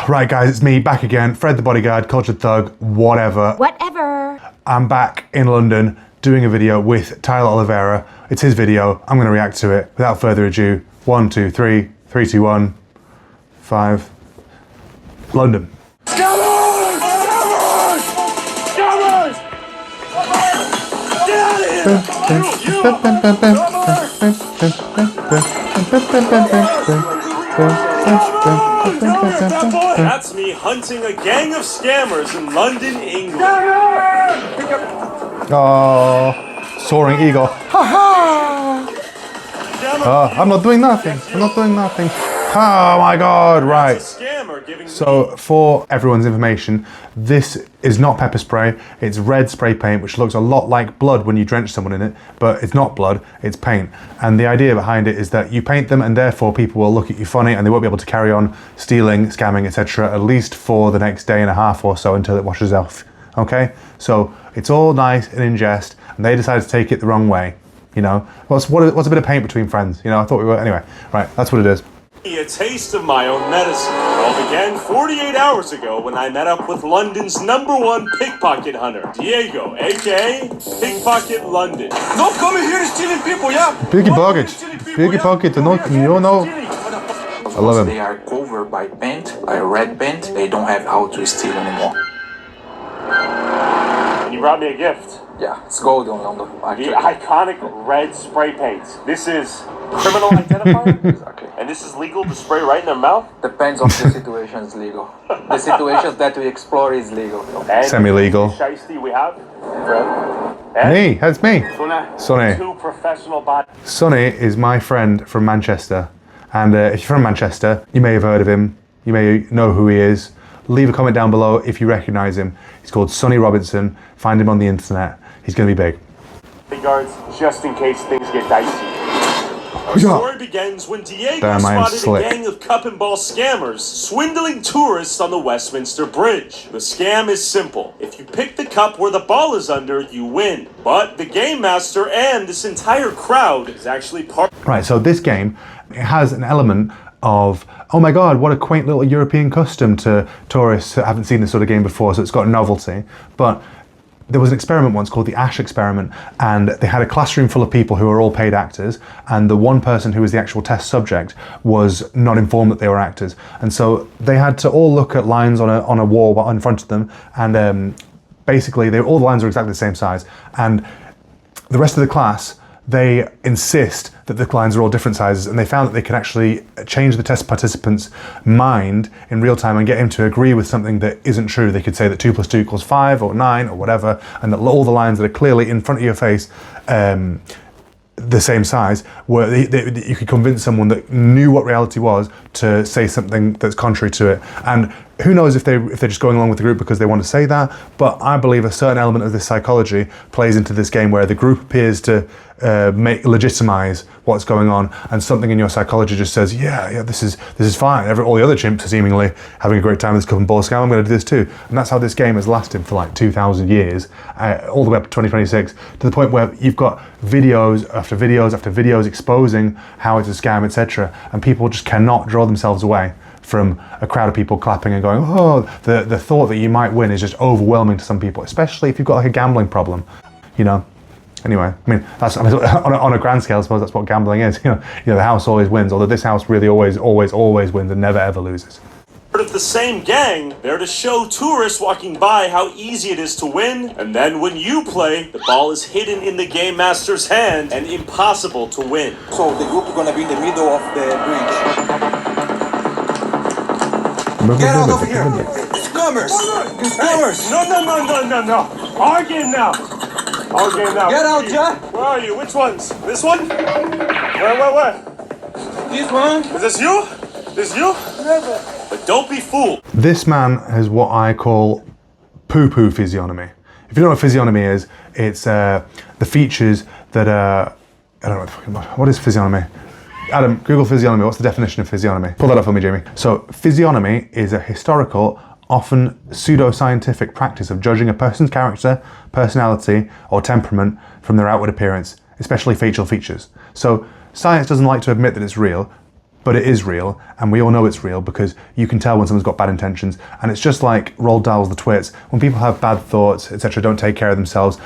Right guys, it's me back again, Fred the bodyguard, cultured thug, whatever. Whatever. I'm back in London doing a video with Tyler Oliveira. It's his video, I'm gonna react to it. Without further ado, 1, 2, 3, 3, 2, 1, 5, London. Scammers! Scammers! Scammers! Get out of here! That's me hunting a gang of scammers in London, England. Oh, soaring eagle. Ha ha! I'm not doing nothing. I'm not doing nothing. Oh my god, right. So for everyone's information, this is not pepper spray, it's red spray paint, which looks a lot like blood when you drench someone in it, but it's not blood, it's paint. And the idea behind it is that you paint them and therefore people will look at you funny and they won't be able to carry on stealing, scamming, etc. at least for the next day and a half or so until it washes off, okay? So it's all nice and in jest, and they decided to take it the wrong way, you know? What's a bit of paint between friends, you know? I thought we were, anyway, right, that's what it is. A taste of my own medicine. It all began 48 hours ago when I met up with London's #1 pickpocket hunter, Diego, aka Pickpocket London. Not coming here stealing people, yeah? Pickpockets. Pickpocket, you know? I love him. They are covered by paint, by red paint. They don't have how to steal anymore. And you brought me a gift. Yeah, it's gold on the The iconic red spray paint. This is criminal identifier? Exactly. And this is legal to spray right in their mouth? Depends on the situation is legal. The situations that we explore is legal. Semi-legal. Shiesty we have. Me, that's me. Sonny. Two professional bodies. Sonny is my friend from Manchester. And if you're from Manchester, you may have heard of him. You may know who he is. Leave a comment down below if you recognise him. He's called Sonny Robinson. Find him on the internet. He's going to be big. Guards, just in case things get dicey. Our story begins when Diego spotted a gang of cup and ball scammers swindling tourists on the Westminster Bridge. The scam is simple. If you pick the cup where the ball is under, you win. But the game master and this entire crowd is actually part. Right, so this game, it has an element of, oh my god, what a quaint little European custom to tourists that haven't seen this sort of game before, so it's got a novelty. But there was an experiment once called the Ash experiment, and they had a classroom full of people who were all paid actors, and the one person who was the actual test subject was not informed that they were actors. And so they had to all look at lines on a wall in front of them, and basically all the lines are exactly the same size. And the rest of the class, they insist that the lines are all different sizes, and they found that they can actually change the test participant's mind in real time and get him to agree with something that isn't true. They could say that 2 + 2 = 5 or 9 or whatever, and that all the lines that are clearly in front of your face the same size, where you could convince someone that knew what reality was to say something that's contrary to it. And who knows if they're just going along with the group because they want to say that, but I believe a certain element of this psychology plays into this game where the group appears to legitimize what's going on, and something in your psychology just says, yeah, this is fine. All the other chimps are seemingly having a great time with this cup and ball scam, I'm going to do this too. And that's how this game has lasted for like 2,000 years, all the way up to 2026, to the point where you've got videos after videos after videos exposing how it's a scam, etc. And people just cannot draw themselves away from a crowd of people clapping and going, oh, the thought that you might win is just overwhelming to some people, especially if you've got like a gambling problem, you know. Anyway, I mean, on a grand scale, I suppose that's what gambling is. You know, the house always wins, although this house really always wins and never ever loses. Part of the same gang, there to show tourists walking by how easy it is to win, and then when you play, the ball is hidden in the game master's hand and impossible to win. So the group is gonna be in the middle of the bridge. Get out of here! Scammers! Scammers! No! Our game now! Our game now! Get out, Jack! Where are you? Which ones? This one? Where? This one? Is this you? This you? Never. But don't be fooled. This man has what I call poo-poo physiognomy. If you don't know what physiognomy is, it's the features that are, I don't know, what is physiognomy? Adam, Google physiognomy. What's the definition of physiognomy? Pull that up for me, Jamie. So, physiognomy is a historical, often pseudo-scientific practice of judging a person's character, personality, or temperament from their outward appearance, especially facial features. So, science doesn't like to admit that it's real, but it is real, and we all know it's real because you can tell when someone's got bad intentions. And it's just like Roald Dahl's The Twits. When people have bad thoughts, etc., don't take care of themselves,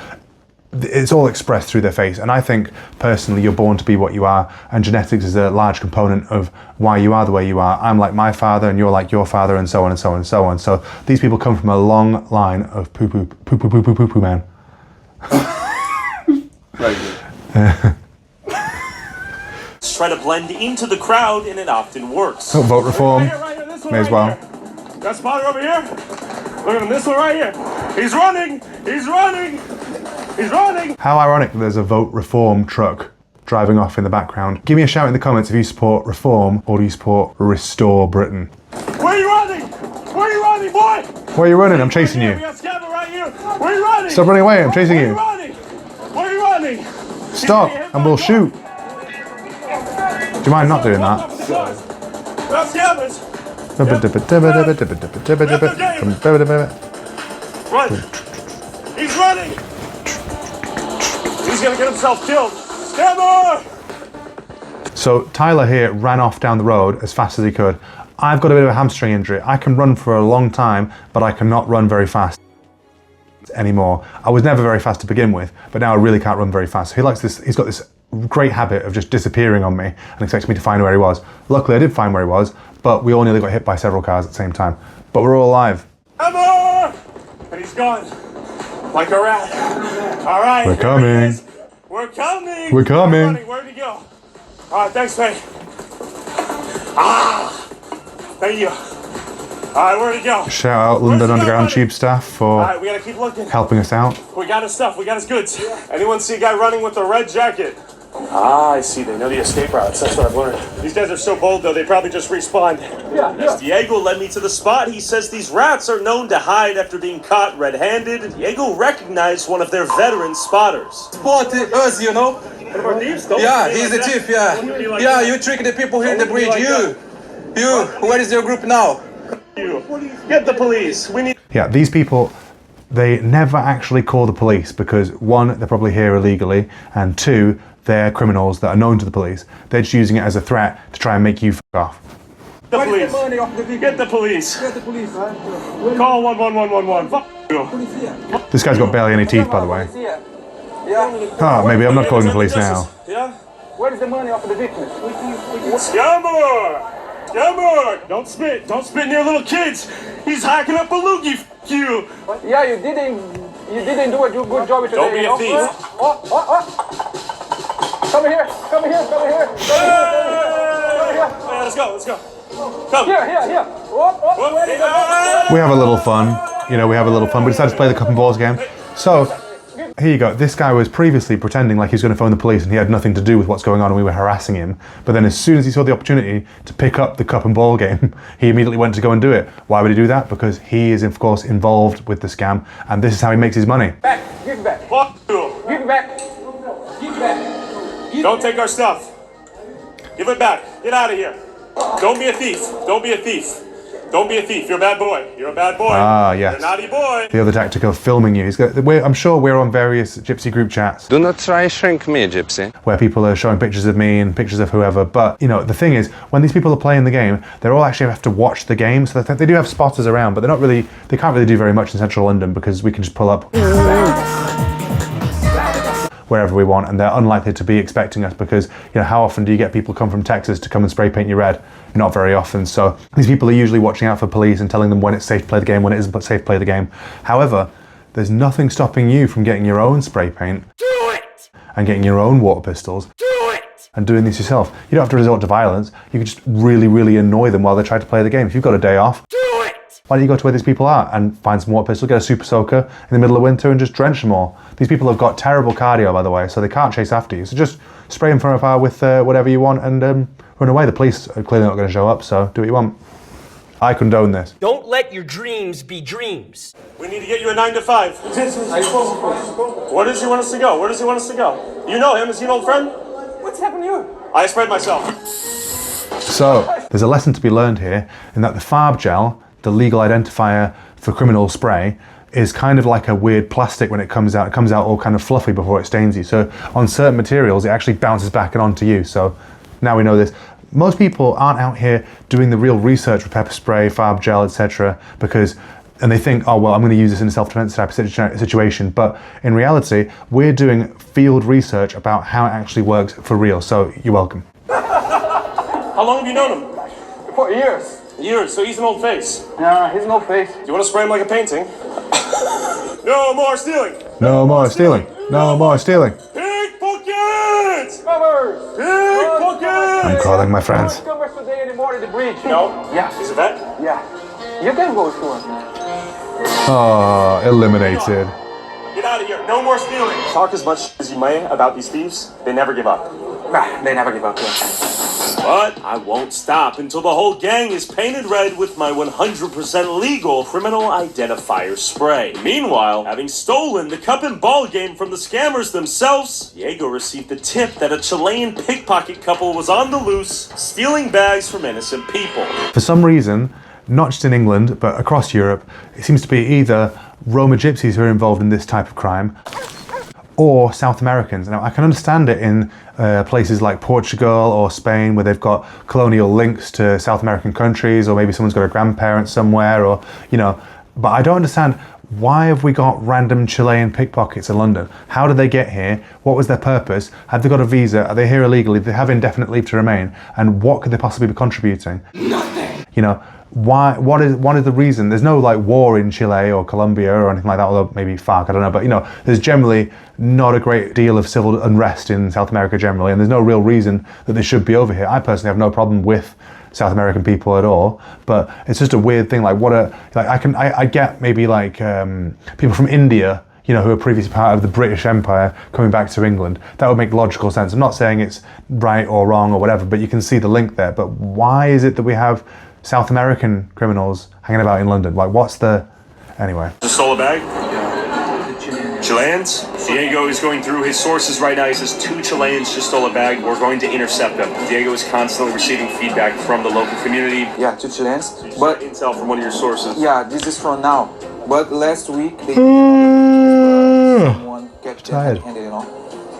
it's all expressed through their face. And I think personally you're born to be what you are, and genetics is a large component of why you are the way you are. I'm like my father and you're like your father, and so on and so on and so on. So these people come from a long line of poo man. Very good. Try to blend into the crowd, and it often works. Oh, vote reform. Right here, this one May as right well. here. That spotter over here. Look at him, this one right here. He's running. He's running. He's running. How ironic that there's a vote reform truck driving off in the background. Give me a shout in the comments if you support reform or do you support restore Britain. Where are you running? Where are you running, boy? Where are you running? I'm chasing you. We got Scabba right here. Where are you running? Stop running away, I'm chasing Where are you. you running? Where are you running? Stop and we'll shoot. Do you mind not doing that? That's Scabbers. Run. He's running. He's gonna get himself killed. Scabber! So Tyler here ran off down the road as fast as he could. I've got a bit of a hamstring injury. I can run for a long time, but I cannot run very fast anymore. I was never very fast to begin with, but now I really can't run very fast. He likes this, he's got this great habit of just disappearing on me and expects me to find where he was. Luckily I did find where he was, but we all nearly got hit by several cars at the same time. But we're all alive. Scabber! And he's gone. Like a rat. All right. We're coming. We're coming. We're coming. Running. Where'd he go? All right, thanks, mate. Thank you. All right, where'd he go? Shout out Where's London he Underground running? Tube staff All for right, we gotta keep looking. helping us out. We got his stuff. We got his goods. Anyone see a guy running with a red jacket? I see. They know the escape routes. That's what I've learned. These guys are so bold, though. They probably just respawned. As Diego led me to the spot, he says these rats are known to hide after being caught red-handed. Diego recognized one of their veteran spotters. Spot us, you know? One of our thieves? Don't Yeah, be he's like the that. thief, yeah. Don't be like Yeah, that. you trick the people here in the Don't be bridge. like You, where is your group now? You. Get the police. We need. Yeah, these people, they never actually call the police because one, they're probably here illegally, and two, they're criminals that are known to the police. They're just using it as a threat to try and make you f*** off. The police. Get the police. Call 11111. Fuck you. This guy's got barely any teeth, by the way. Ah, maybe I'm not calling the police now. Yeah? Where is the money of the victims? Scammer! Scammer! Don't spit. Don't spit near little kids. He's hacking up a loogie. F you. Yeah, you didn't do a good job today. Don't be a thief. Come here. Yeah, let's go. Come. Here. We have a little fun. You know, we have a little fun. We decided to play the cup and balls game. So, here you go. This guy was previously pretending like he was going to phone the police and he had nothing to do with what's going on and we were harassing him. But then as soon as he saw the opportunity to pick up the cup and ball game, he immediately went to go and do it. Why would he do that? Because he is, of course, involved with the scam and this is how he makes his money. Give it back. Fuck you. Give it back. Don't take our stuff. Give it back. Get out of here. Don't be a thief. Don't be a thief. Don't be a thief. You're a bad boy. You're a bad boy. Ah, yes. You're a naughty boy. The other tactic of filming you. I'm sure we're on various gypsy group chats Do not try shrink me, Gypsy. where people are showing pictures of me and pictures of whoever. But, you know, the thing is, when these people are playing the game, they're all actually have to watch the game. So they do have spotters around, but they can't really do very much in central London because we can just pull up wherever we want and they're unlikely to be expecting us because, you know, how often do you get people come from Texas to come and spray paint you red? Not very often. So these people are usually watching out for police and telling them when it's safe to play the game, when it isn't safe to play the game. However, there's nothing stopping you from getting your own spray paint. Do it! And getting your own water pistols. Do it! And doing this yourself. You don't have to resort to violence. You can just really, really annoy them while they try to play the game. If you've got a day off, Do it! why don't you go to where these people are and find some water pistols, get a super soaker in the middle of winter and just drench them all. These people have got terrible cardio, by the way, so they can't chase after you. So just spray them from afar with whatever you want and run away. The police are clearly not going to show up, so do what you want. I condone this. Don't let your dreams be dreams. We need to get you a 9 to 5. Where does he want us to go? Where does he want us to go? You know him. Is he an old friend? What's happened to you? I sprayed myself. So there's a lesson to be learned here in that the farb gel, the legal identifier for criminal spray, is kind of like a weird plastic when it comes out. It comes out all kind of fluffy before it stains you. So on certain materials, it actually bounces back and onto you. So now we know this. most people aren't out here doing the real research with pepper spray, farb gel, etc. And they think, oh, well, I'm going to use this in a self-defense type of situation. But in reality, we're doing field research about how it actually works for real. So you're welcome. How long have you known him? For years. Years, so he's an old face. Nah, he's no face. Do you want to spray him like a painting? No more stealing! No more stealing. No more stealing. Pickpockets! Covers! Pickpockets! I'm calling my friends. No covers today anymore in the bridge. No? Yeah. Is it that? Yeah. You can go if you want. Oh, eliminated. Get out of here. No more stealing. Talk as much as you may about these thieves. They never give up. Nah, they never give up. But I won't stop until the whole gang is painted red with my 100% legal criminal identifier spray. Meanwhile, having stolen the cup and ball game from the scammers themselves, Diego received a tip that a Chilean pickpocket couple was on the loose, stealing bags from innocent people. For some reason, not just in England, but across Europe, it seems to be either Roma gypsies who are involved in this type of crime, or South Americans. Now, I can understand it in places like Portugal or Spain, where they've got colonial links to South American countries, or maybe someone's got a grandparent somewhere, or, you know, but I don't understand, why have we got random Chilean pickpockets in London? How did they get here? What was their purpose? Have they got a visa? Are they here illegally? Do they have indefinite leave to remain? And what could they possibly be contributing? Nothing. You know, why? What is the reason? There's no like war in Chile or Colombia or anything like that, although maybe FARC, I don't know, but you know, there's generally not a great deal of civil unrest in South America generally, and there's no real reason that they should be over here. I personally have no problem with South American people at all, but it's just a weird thing. Like, I get maybe like people from India, you know, who are previously part of the British Empire coming back to England. That would make logical sense. I'm not saying it's right or wrong or whatever, but you can see the link there. But why is it that we have South American criminals hanging about in London? Like, what's the... Anyway. Just stole a bag? Chileans? Diego is going through his sources right now. He says 2 Chileans just stole a bag. We're going to intercept them. Diego is constantly receiving feedback from the local community. Yeah, 2 Chileans. But intel from one of your sources. yeah, this is from now. But last week they someone kept Tired. handed, you know.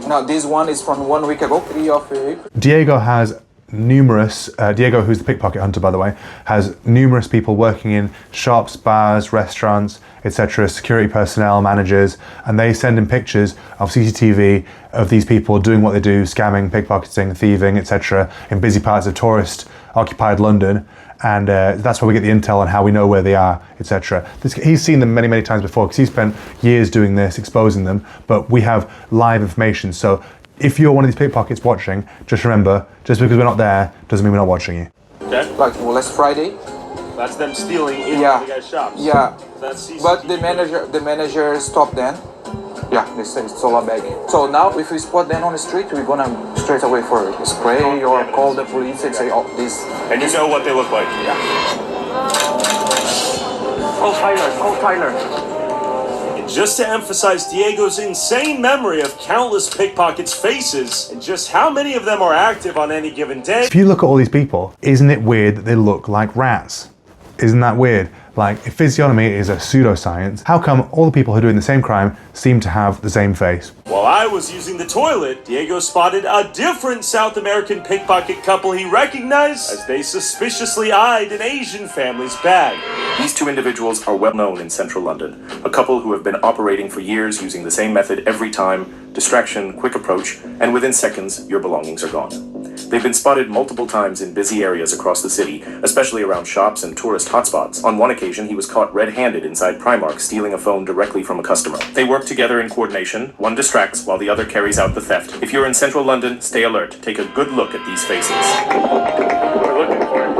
Now this one is from 1 week ago, 3 of April. Diego has numerous, Diego, who's the pickpocket hunter by the way, has numerous people working in shops, bars, restaurants, etc., security personnel, managers, and they send him pictures of CCTV of these people doing what they do, scamming, pickpocketing, thieving, etc., in busy parts of tourist-occupied London, and that's where we get the intel on how we know where they are, etc. He's seen them many, many times before, because he's spent years doing this, exposing them, but we have live information. So if you're one of these pickpockets watching, just remember, just because we're not there, doesn't mean we're not watching you. Okay. Like last Friday. That's them stealing in Yeah. the guy's shops. Yeah. That's But the manager stopped them. Yeah, they said it's all a bag. So now if we spot them on the street, we're gonna straight away for a spray or call the police and say, oh, this. And you know what they look like. Yeah. Call Tyler, call Tyler. And just to emphasize Diego's insane memory of countless pickpockets' faces, and just how many of them are active on any given day. If you look at all these people, isn't it weird that they look like rats? Isn't that weird? Like, if physiognomy is a pseudoscience, how come all the people who are doing the same crime seem to have the same face? While I was using the toilet, Diego spotted a different South American pickpocket couple he recognized as they suspiciously eyed an Asian family's bag. These 2 individuals are well known in central London, a couple who have been operating for years using the same method every time: distraction, quick approach, and within seconds, your belongings are gone. They've been spotted multiple times in busy areas across the city, especially around shops and tourist hotspots. On one occasion, he was caught red-handed inside Primark stealing a phone directly from a customer. They work together in coordination. One distracts while the other carries out the theft. If you're in central London, stay alert. Take a good look at these faces. We're looking for him.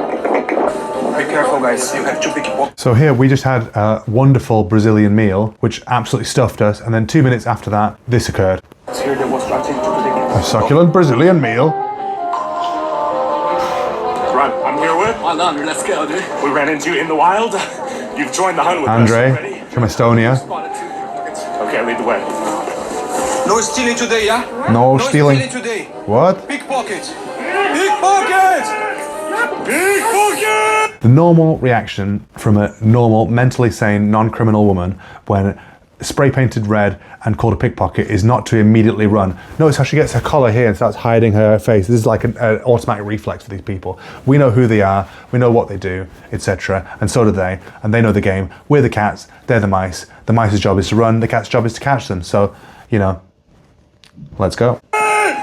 Be careful, guys. You have 2 pickpockets. So here we just had a wonderful Brazilian meal, which absolutely stuffed us, and then 2 minutes after that, this occurred. Here there was nothing to the A succulent Brazilian meal. Run, I'm here with. Well done, let's go, dude. We ran into you in the wild. You've joined the hunt with us Andre already. from Estonia. Okay, lead the way. No stealing today, yeah? No stealing. today. What? Pickpocket. Pickpocket! Pickpocket! The normal reaction from a normal, mentally sane, non-criminal woman when spray painted red and called a pickpocket is not to immediately run. Notice how she gets her collar here and starts hiding her face. This is like an automatic reflex for these people. We know who they are, we know what they do, etc. And so do they, and they know the game. We're the cats, they're the mice. The mice's job is to run, the cat's job is to catch them. So, you know, let's go. Pickpocket!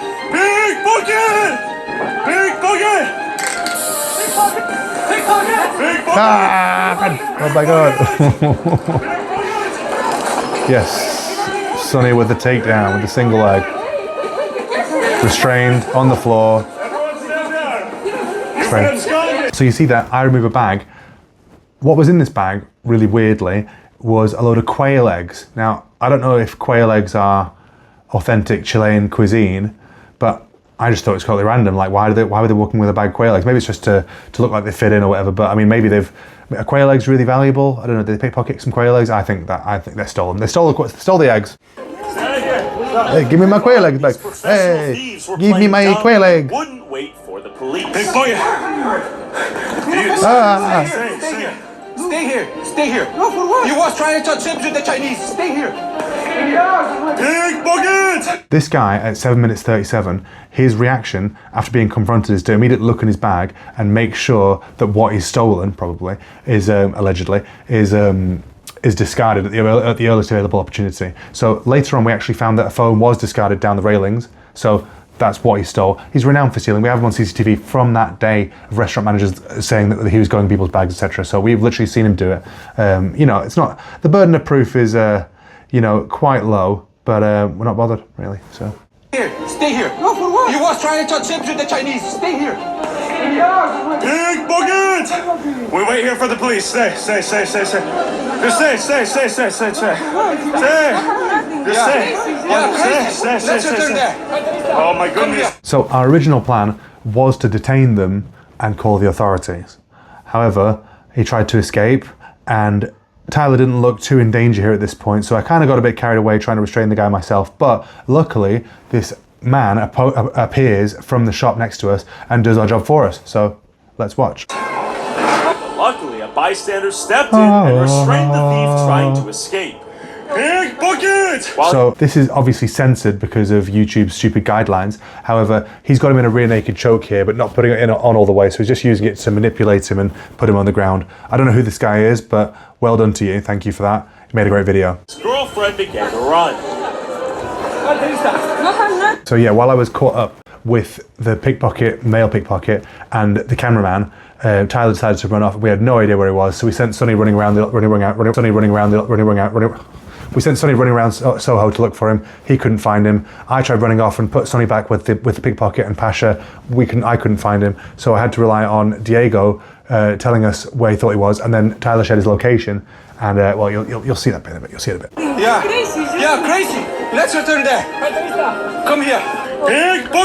Pickpocket! Pickpocket! Ah, oh my god. Yes, Sonny with the takedown, with the single leg. Restrained, on the floor. Restrained. So you see that I remove a bag. What was in this bag, really weirdly, was a load of quail eggs. Now, I don't know if quail eggs are authentic Chilean cuisine, but I just thought it was totally random. Like, why were they walking with a bag of quail eggs? Maybe it's just to look like they fit in or whatever. But I mean, maybe are quail eggs really valuable? I don't know. Did they pickpocket some quail eggs? I think they're stolen. They stole the eggs. Hey, give me my quail eggs back. Hey, give me my quail egg. Wouldn't wait for the police. Pickpocket! Stay here! Stay here! No, for what? You was trying to touch hips with the Chinese. Stay here! Pickpocket! This guy at 7 minutes 37, his reaction after being confronted is to immediately look in his bag and make sure that what he's stolen, probably, is allegedly, is discarded at the earliest available opportunity. So later on, we actually found that a phone was discarded down the railings. So that's what he stole. He's renowned for stealing. We have him on CCTV from that day of restaurant managers saying that he was going in people's bags, etc. So we've literally seen him do it. You know, it's not, the burden of proof is, you know, quite low, but we're not bothered really. So. Here, stay here. No, for what? You was trying to touch hips with the Chinese. Stay here. Pickpocket! We wait here for the police. Stay. Just stay. Just stay. Oh my goodness. So our original plan was to detain them and call the authorities. However, he tried to escape and Tyler didn't look too in danger here at this point, so I kind of got a bit carried away trying to restrain the guy myself, but luckily this man appears from the shop next to us and does our job for us. So let's watch. Luckily, a bystander stepped in and restrained the thief trying to escape. Pickpocket! So this is obviously censored because of YouTube's stupid guidelines. However, he's got him in a rear naked choke here, but not putting it on all the way. So he's just using it to manipulate him and put him on the ground. I don't know who this guy is, but well done to you. Thank you for that. You made a great video. His girlfriend began to run. So yeah, while I was caught up with the male pickpocket, and the cameraman, Tyler decided to run off. We had no idea where he was, so we sent Sonny running around Soho to look for him. He couldn't find him. I tried running off and put Sonny back with the pickpocket and Pasha. I couldn't find him, so I had to rely on Diego telling us where he thought he was, and then Tyler shared his location. And well, you'll see that bit in a bit. You'll see it a bit. Yeah, crazy. Let's return there. Come here.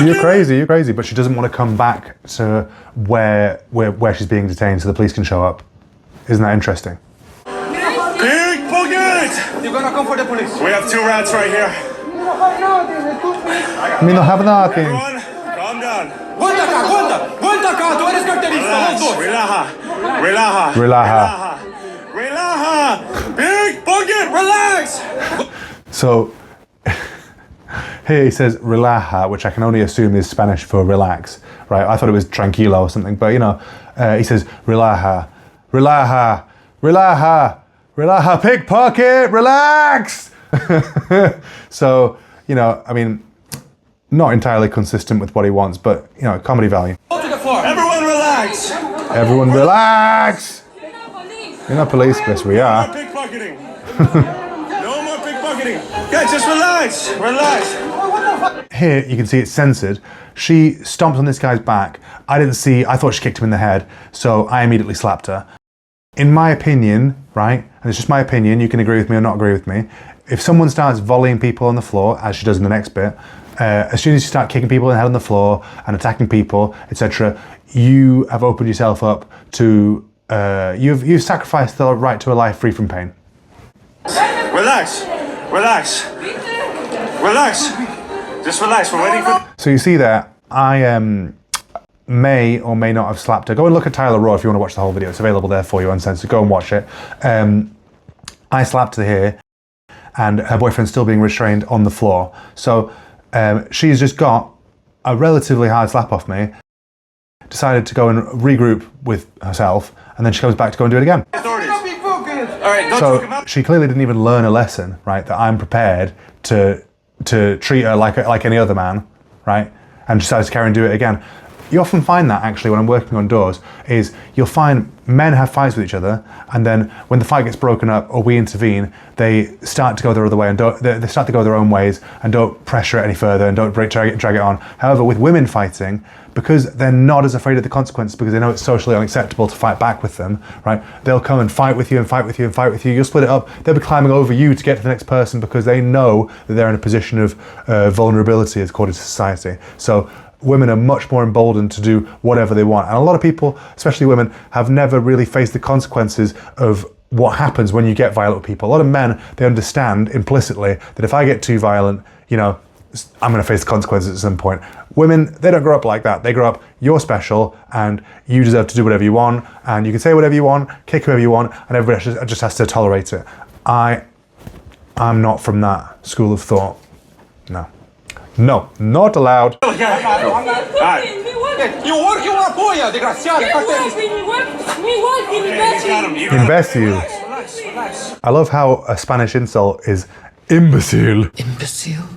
You're crazy, but she doesn't want to come back to where she's being detained so the police can show up. Isn't that interesting? Pickpocket! You're gonna come for the police. We have 2 rats right here. I mean, don't have nothing. Everyone, calm down. Aguanta, tú eres carterista, los dos. Relaja. Pickpocket, relax! So here he says relaja, which I can only assume is Spanish for relax, right? I thought it was tranquilo or something, but you know, he says relaja, pickpocket, relax. So, you know, I mean, not entirely consistent with what he wants, but you know, comedy value. Go to the floor. Everyone relax! Everyone relax. You're not police, yes we are. No more pickpocketing. No more pickpocketing. Yeah, just relax. Here you can see it's censored. She stomped on this guy's back. I thought she kicked him in the head, so I immediately slapped her. In my opinion, right, and it's just my opinion, you can agree with me or not agree with me, if someone starts volleying people on the floor, as she does in the next bit, as soon as you start kicking people in the head on the floor and attacking people, etc., you have opened yourself up to, you've sacrificed the right to a life free from pain. Relax. Just relax, we're waiting for... So you see there, I may or may not have slapped her. Go and look at Tyler Raw if you want to watch the whole video. It's available there for you uncensored. Go and watch it. I slapped her here, and her boyfriend's still being restrained on the floor. So she's just got a relatively hard slap off me, decided to go and regroup with herself, and then she comes back to go and do it again. So she clearly didn't even learn a lesson, right? That I'm prepared to treat her like any other man, right? And decides to carry and do it again. You often find that actually when I'm working on doors, is you'll find men have fights with each other, and then when the fight gets broken up or we intervene, they start to go their other way and they start to go their own ways and don't pressure it any further and don't drag it on. However, with women fighting, because they're not as afraid of the consequences, because they know it's socially unacceptable to fight back with them, right? They'll come and fight with you and fight with you and fight with you. You'll split it up. They'll be climbing over you to get to the next person because they know that they're in a position of vulnerability according to society. So women are much more emboldened to do whatever they want. And a lot of people, especially women, have never really faced the consequences of what happens when you get violent with people. A lot of men, they understand implicitly that if I get too violent, you know, I'm going to face the consequences at some point. Women, they don't grow up like that. They grow up, you're special and you deserve to do whatever you want, and you can say whatever you want, kick whoever you want, and everybody just has to tolerate it. I'm not from that school of thought. No. No, not allowed. You work, you are polla, desgraciado. Imbecile. I love how a Spanish insult is imbecile. Imbecile?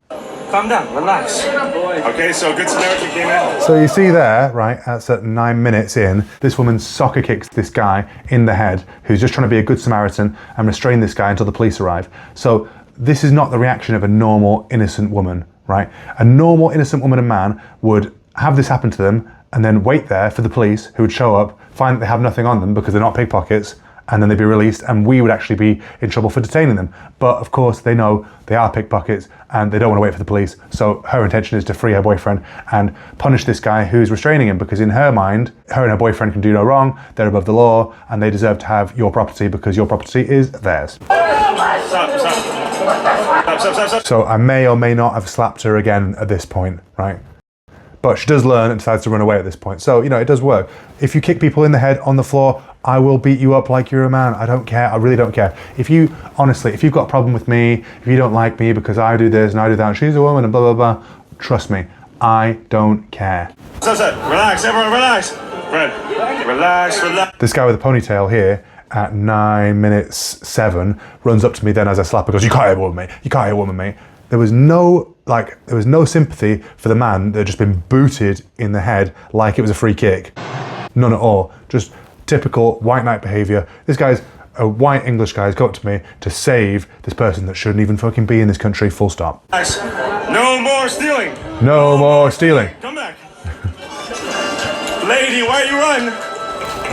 Calm down, relax. Okay, so Good Samaritan came in. So you see there, right, that's at 9 minutes in, this woman soccer kicks this guy in the head who's just trying to be a good Samaritan and restrain this guy until the police arrive. So this is not the reaction of a normal, innocent woman, right? A normal, innocent woman and man would have this happen to them and then wait there for the police, who would show up, find that they have nothing on them because they're not pickpockets, and then they'd be released and we would actually be in trouble for detaining them. But of course they know they are pickpockets and they don't want to wait for the police. So her intention is to free her boyfriend and punish this guy who's restraining him, because in her mind, her and her boyfriend can do no wrong, they're above the law, and they deserve to have your property because your property is theirs. Stop. So I may or may not have slapped her again at this point, right? But she does learn and decides to run away at this point. So, you know, it does work. If you kick people in the head on the floor, I will beat you up like you're a man. I don't care. I really don't care. If you, honestly, if you've got a problem with me, if you don't like me because I do this and I do that and she's a woman and blah, blah, blah, trust me, I don't care. Relax, everyone, relax. Fred, relax. This guy with a ponytail here at 9 minutes 7 runs up to me then as I slap her, goes, "You can't hit a woman, mate. You can't hit a woman, mate." There was no sympathy for the man that had just been booted in the head like it was a free kick. None at all. Just typical white knight behaviour. This guy's a white English guy has got to me to save this person that shouldn't even fucking be in this country, full stop. No more stealing. No more stealing. Come back. Lady, why you run?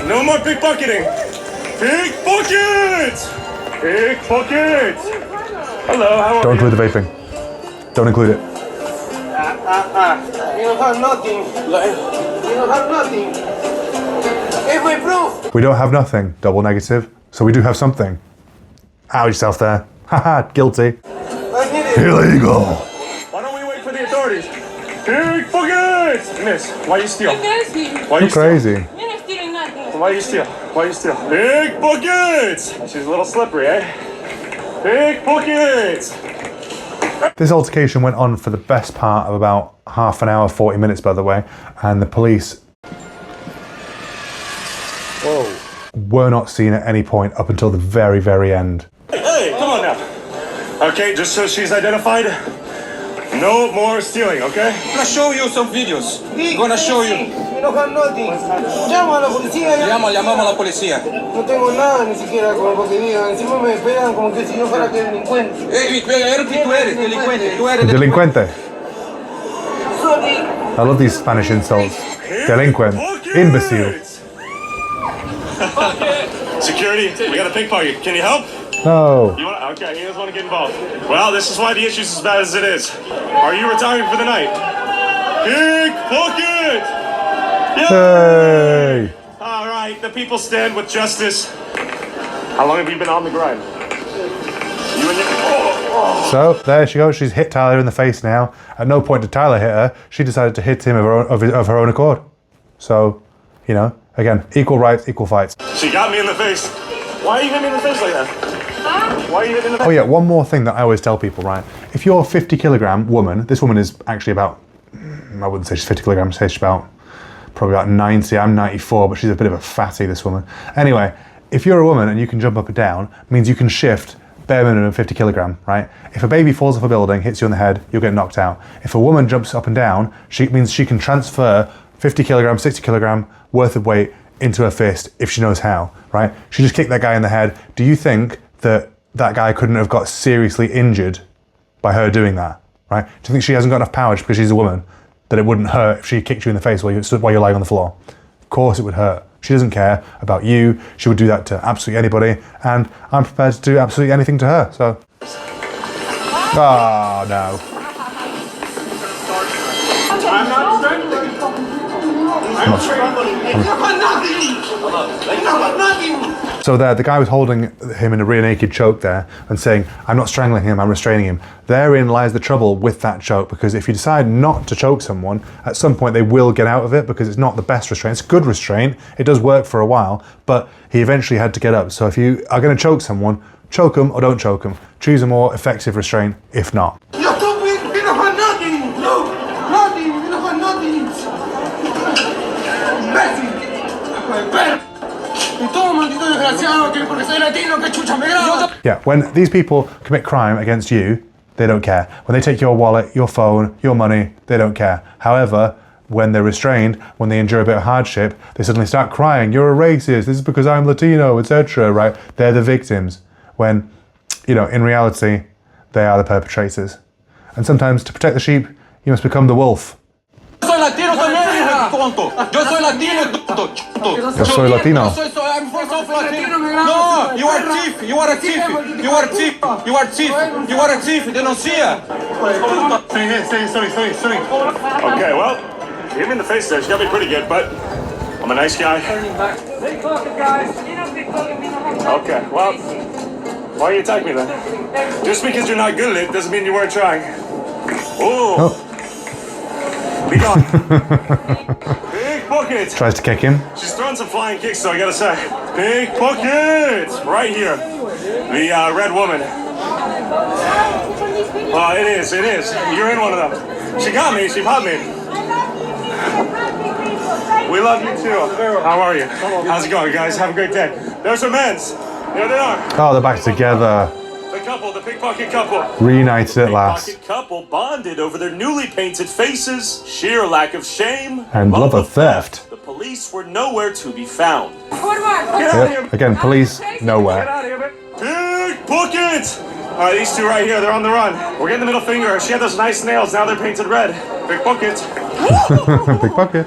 No more pickpocketing. Pickpockets! Pickpockets! Hello, how are Don't you? include the vaping. Don't include it. You don't have nothing. You don't have nothing. Hey, my proof. We don't have nothing, double negative, so we do have something. Ow yourself there. Haha, guilty. Illegal. Why don't we wait for the authorities? Pickpockets! Miss, why you steal? Why you You're crazy. steal? Why you steal? Why you steal? Pickpockets! She's a little slippery, eh? Pickpockets! This altercation went on for the best part of about half an hour, 40 minutes by the way, and the police were not seen at any point up until the very, very end. Hey, come on now. Okay, just so she's identified, no more stealing, okay? I'm gonna show you some videos. I'm gonna show you. You don't have nothing. Llama a la policía. Llamamos a la policía. No tengo nada ni siquiera como porque digan. Encima me pegan como que si yo fuera que delincuente. Tú eres delincuente. Tú eres Delincuente. Sorry. I love these Spanish insults. Delinquent. Imbecile. Security, we got a pickpocket. Can you help? No. You want? Okay, he doesn't want to get involved. Well, this is why the issue's as bad as it is. Are you retiring for the night? Pickpocket! Hey. All right, the people stand with justice. How long have you been on the grind? You and your... So there she goes. She's hit Tyler in the face now. At no point did Tyler hit her. She decided to hit him of her own accord. So, you know, again, equal rights, equal fights. She got me in the face. Why are you hitting me in the face like that? Why are you hitting the back? Oh yeah, one more thing that I always tell people, right? If you're a 50 kilogram woman, this woman is actually about, I wouldn't say she's 50 kilograms, I'd say she's probably about 90, I'm 94, but she's a bit of a fatty, this woman. Anyway, if you're a woman and you can jump up and down, it means you can shift bare minimum 50 kilogram, right? If a baby falls off a building, hits you on the head, you'll get knocked out. If a woman jumps up and down, it means she can transfer 50 kilogram, 60 kilogram worth of weight into her fist if she knows how, right? She just kicked that guy in the head. Do you think that that guy couldn't have got seriously injured by her doing that, right? Do you think she hasn't got enough power just because she's a woman that it wouldn't hurt if she kicked you in the face while you're lying on the floor? Of course it would hurt. She doesn't care about you. She would do that to absolutely anybody, and I'm prepared to do absolutely anything to her, so. Oh, no. I'm not strangling. So there, the guy was holding him in a rear naked choke there and saying, I'm not strangling him, I'm restraining him. Therein lies the trouble with that choke, because if you decide not to choke someone, at some point they will get out of it, because it's not the best restraint. It's good restraint, it does work for a while, but he eventually had to get up. So if you are going to choke someone, choke them or don't choke them. Choose a more effective restraint if not. Yeah, when these people commit crime against you, they don't care. When they take your wallet, your phone, your money, they don't care. However, when they're restrained, when they endure a bit of hardship, they suddenly start crying, you're a racist, this is because I'm Latino, etc., right? They're the victims. When, you know, in reality, they are the perpetrators. And sometimes to protect the sheep, you must become the wolf. Yo soy latino también, tonto. Yo soy latino, tonto. Yo soy Latino. I'm from Latino. No, you are thief. You are a thief. You are a thief. You are a thief. You are a thief. Denuncia. Sorry. Okay, well, hit me in the face there. She got me pretty good, but I'm a nice guy. Okay, well, why are you attacking me then? Just because you're not good at it doesn't mean you weren't trying. Oh. Be gone. Pickpockets. Tries to kick him. She's throwing some flying kicks, so I gotta say. Pickpockets! Right here. The red woman. Oh, it is. You're in one of them. She got me. She popped me. We love you too. How are you? How's it going, guys? Have a great day. There's her men's. There they are. Oh, they're back together. The couple, the pickpocket couple. Reunited at last. The pickpocket couple bonded over their newly painted faces, sheer lack of shame, And love of theft. The police were nowhere to be found. Get out of here. Yep. Again, police, Get nowhere. out of here, man. Pickpockets! Alright, these two right here, they're on the run. We're getting the middle finger. She had those nice nails, now they're painted red. Pickpockets. Pickpocket.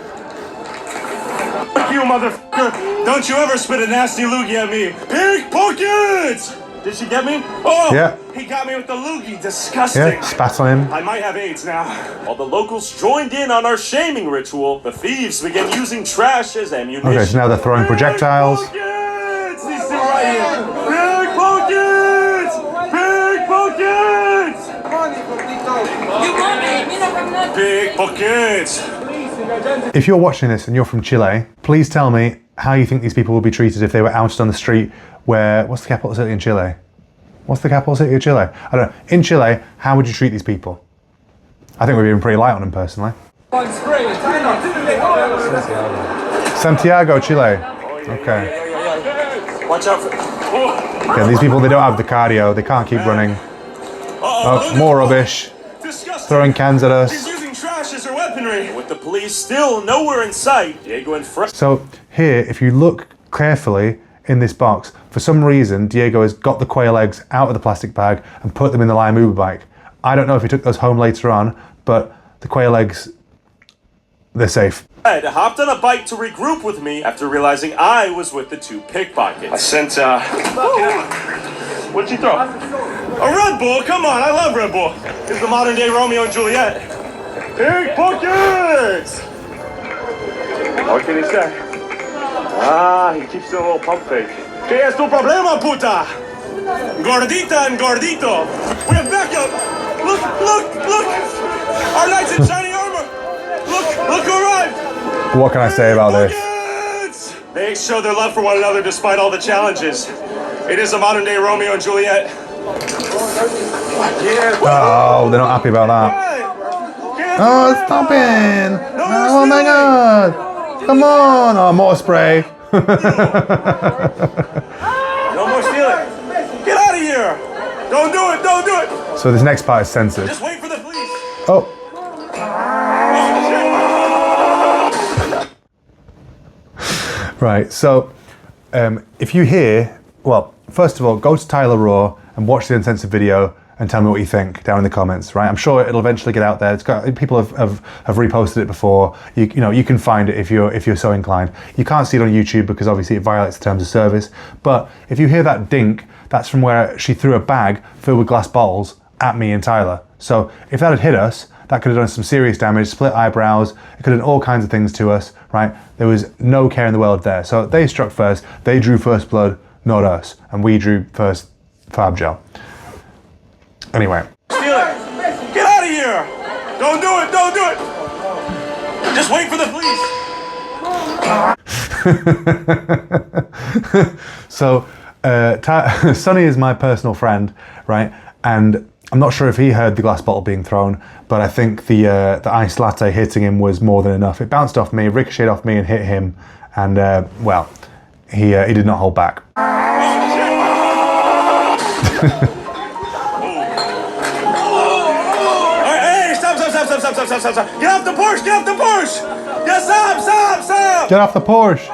Fuck you, motherfucker! Don't you ever spit a nasty loogie at me! Pickpockets! Did she get me? Oh! Yeah. He got me with the loogie. Disgusting. Yeah, spat on him. I might have AIDS now. While the locals joined in on our shaming ritual, the thieves began using trash as ammunition. Okay, so now they're throwing projectiles. Pickpockets! These two right here. Pickpockets! Pickpockets! Pickpockets! If you're watching this and you're from Chile, please tell me how you think these people would be treated if they were outed on the street where, what's the capital city in Chile? What's the capital city of Chile? I don't know. In Chile, how would you treat these people? I think we've been pretty light on them personally. Santiago, Chile. Okay. Watch out for... Yeah, these people, they don't have the cardio. They can't keep running. Oh, more rubbish. Disgusting. Throwing cans at She's us. using trash as her weaponry. With the police still nowhere in sight, Diego and Fred... So here, if you look carefully in this box, for some reason, Diego has got the quail eggs out of the plastic bag and put them in the Lime Uber bike. I don't know if he took those home later on, but the quail eggs, they're safe. Fred hopped on a bike to regroup with me after realizing I was with the two pickpockets. I sent, what'd you throw? A Red Bull? Come on, I love Red Bull. It's the modern day Romeo and Juliet. Pickpockets! What can he say? Ah, he keeps doing a little pump fake. ¿Qué es tu problema, puta? Gordita and gordito. We have backup. Look. Our knights in shining armor. Look who arrived. What can I say about this? They show their love for one another despite all the challenges. It is a modern day Romeo and Juliet. Oh, they're not happy about that. Oh, stop it! Oh my god! Come on! Oh, more spray. No more stealing. Get out of here! Don't do it! Don't do it! So this next part is censored. Just wait for the police. Oh. Right, so if you hear, well, first of all, go to Tyler Raw and watch the uncensored video and tell me what you think down in the comments, right? I'm sure it'll eventually get out there. It's got, people have reposted it before. You know, you can find it if you're so inclined. You can't see it on YouTube because obviously it violates the terms of service. But if you hear that dink, that's from where she threw a bag filled with glass bottles at me and Tyler. So if that had hit us, that could have done some serious damage, split eyebrows, it could have done all kinds of things to us, right? There was no care in the world there. So they struck first, they drew first blood, not us. And we drew first fab gel. Anyway. Steal it! Get out of here! Don't do it! Don't do it! Just wait for the police! So, Sonny is my personal friend, right? And I'm not sure if he heard the glass bottle being thrown, but I think the iced latte hitting him was more than enough. It bounced off me, ricocheted off me and hit him. And, well, he did not hold back. Stop. Get off the Porsche! Get off the Porsche! Yeah, stop! Get off the Porsche!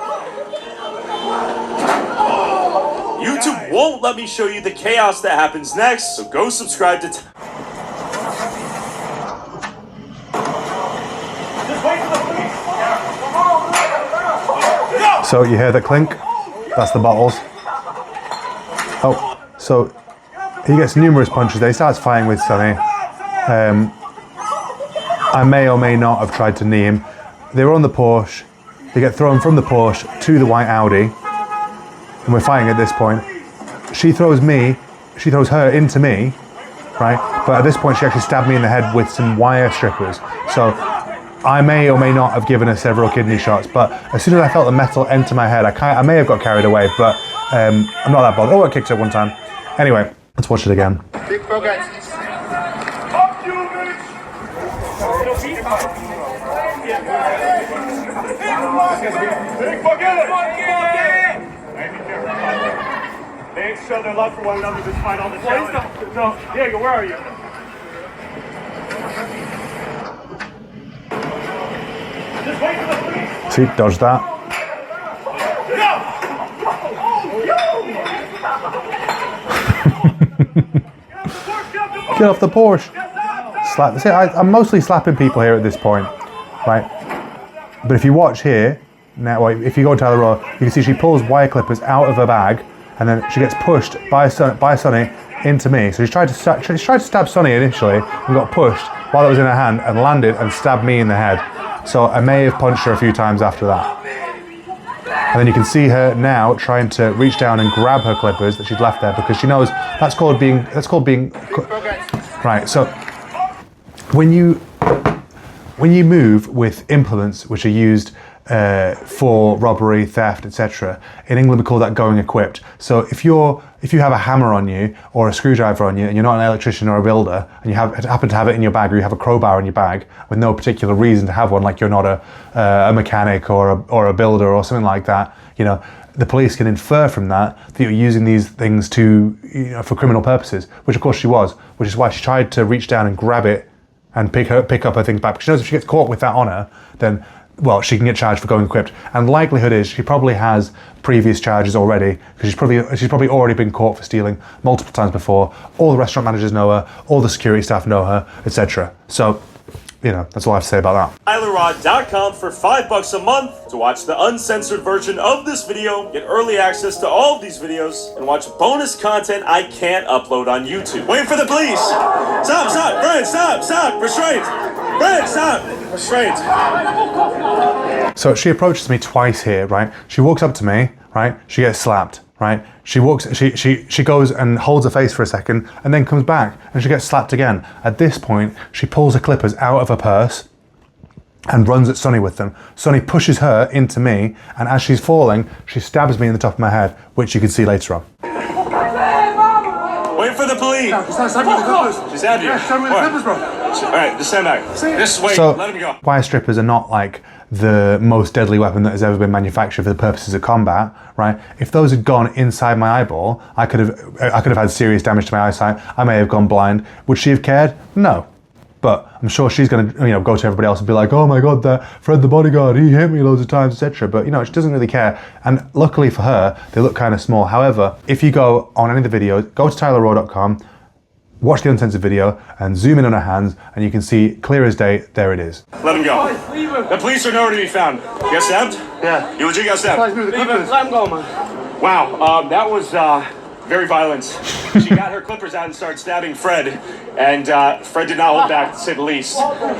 YouTube won't let me show you the chaos that happens next, so go subscribe to... Just wait for the police! So you hear the clink? That's the bottles. Oh, so he gets numerous punches there. He starts fighting with Sonny. I may or may not have tried to knee him. They were on the Porsche. They get thrown from the Porsche to the white Audi. And we're fighting at this point. She throws her into me, right? But at this point she actually stabbed me in the head with some wire strippers. So I may or may not have given her several kidney shots, but as soon as I felt the metal enter my head, I may have got carried away, but I'm not that bothered. Oh, I kicked her one time. Anyway, let's watch it again. Pickpockets. They show their love for one another despite all the challenges. No, Diego, where are you? Just wait for the police. See, dodge that. Get off the Porsche. Slap. See, I'm mostly slapping people here at this point, right? But if you watch here, now if you go to Tyler Raw, you can see she pulls wire clippers out of her bag, and then she gets pushed by Sonny into me. So she tried to stab Sonny initially, and got pushed while it was in her hand, and landed and stabbed me in the head. So I may have punched her a few times after that. And then you can see her now trying to reach down and grab her clippers that she'd left there because she knows that's called being right. So when you move with implements which are used for robbery, theft, etc. in England we call that going equipped. So if you have a hammer on you or a screwdriver on you and you're not an electrician or a builder and you happen to have it in your bag, or you have a crowbar in your bag with no particular reason to have one, like you're not a mechanic or a builder or something like that, you know, the police can infer from that you're using these things to, you know, for criminal purposes, which of course she was, which is why she tried to reach down and grab it and pick up her things back. Because she knows if she gets caught with that on her, then, well, she can get charged for going equipped. And the likelihood is she probably has previous charges already, because she's probably already been caught for stealing multiple times before. All the restaurant managers know her, all the security staff know her, etc. So, you know, that's all I have to say about that. TylerRod.com for $5 a month to watch the uncensored version of this video, get early access to all of these videos, and watch bonus content I can't upload on YouTube. Wait for the police! Stop! Brian, stop! Restraint! Brian, stop! Restraint! So she approaches me twice here, right? She walks up to me, right? She gets slapped, right? She goes and holds her face for a second and then comes back and she gets slapped again. At this point, she pulls her clippers out of her purse and runs at Sonny with them. Sonny pushes her into me, and as she's falling, she stabs me in the top of my head, which you can see later on. Wait for the police. She's out here. All right, just stand back. This way, So, let him go. wire strippers are not like the most deadly weapon that has ever been manufactured for the purposes of combat, right? If those had gone inside my eyeball, I could have had serious damage to my eyesight. I may have gone blind. Would she have cared? No. But I'm sure she's going to, go to everybody else and be like, oh my God, that Fred the bodyguard, he hit me loads of times, etc. But, she doesn't really care. And luckily for her, they look kind of small. However, if you go on any of the videos, go to tylerraw.com, watch the uncensored video, and zoom in on her hands, and you can see clear as day, there it is. Let him go. The police are nowhere to be found. You got stabbed? Yeah. You legit got stabbed? Let him go, man. Wow, that was very violent. She got her clippers out and started stabbing Fred, and Fred did not hold back, to say the least.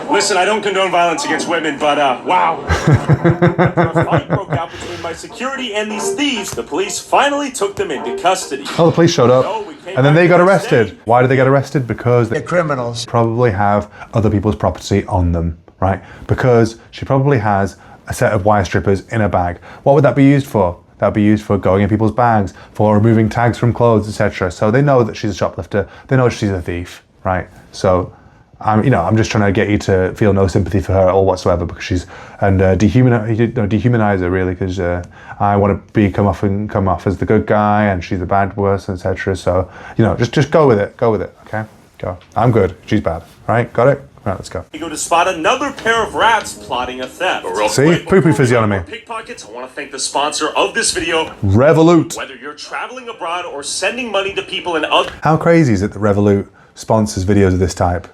Listen, I don't condone violence against women, but wow. After a fight broke out between my security and these thieves, the police finally took them into custody. Oh, the police showed up, and then they got arrested. Why did they get arrested? Because they're criminals. Probably have other people's property on them, right? Because she probably has a set of wire strippers in her bag. What would that be used for? That would be used for going in people's bags, for removing tags from clothes, etc. So they know that she's a shoplifter. They know she's a thief, right? So, I'm just trying to get you to feel no sympathy for her at all whatsoever, because she's dehumanize her really, because I want to come off as the good guy, and she's the bad person, etc. So, just go with it. Go with it. Okay, go. I'm good. She's bad. Right? Got it. Right, let's go. You go to spot another pair of rats plotting a theft. See? Poo-poo physiognomy. Pickpockets, I want to thank the sponsor of this video, Revolut. Whether you're traveling abroad or sending money to people in other... How crazy is it that Revolut sponsors videos of this type?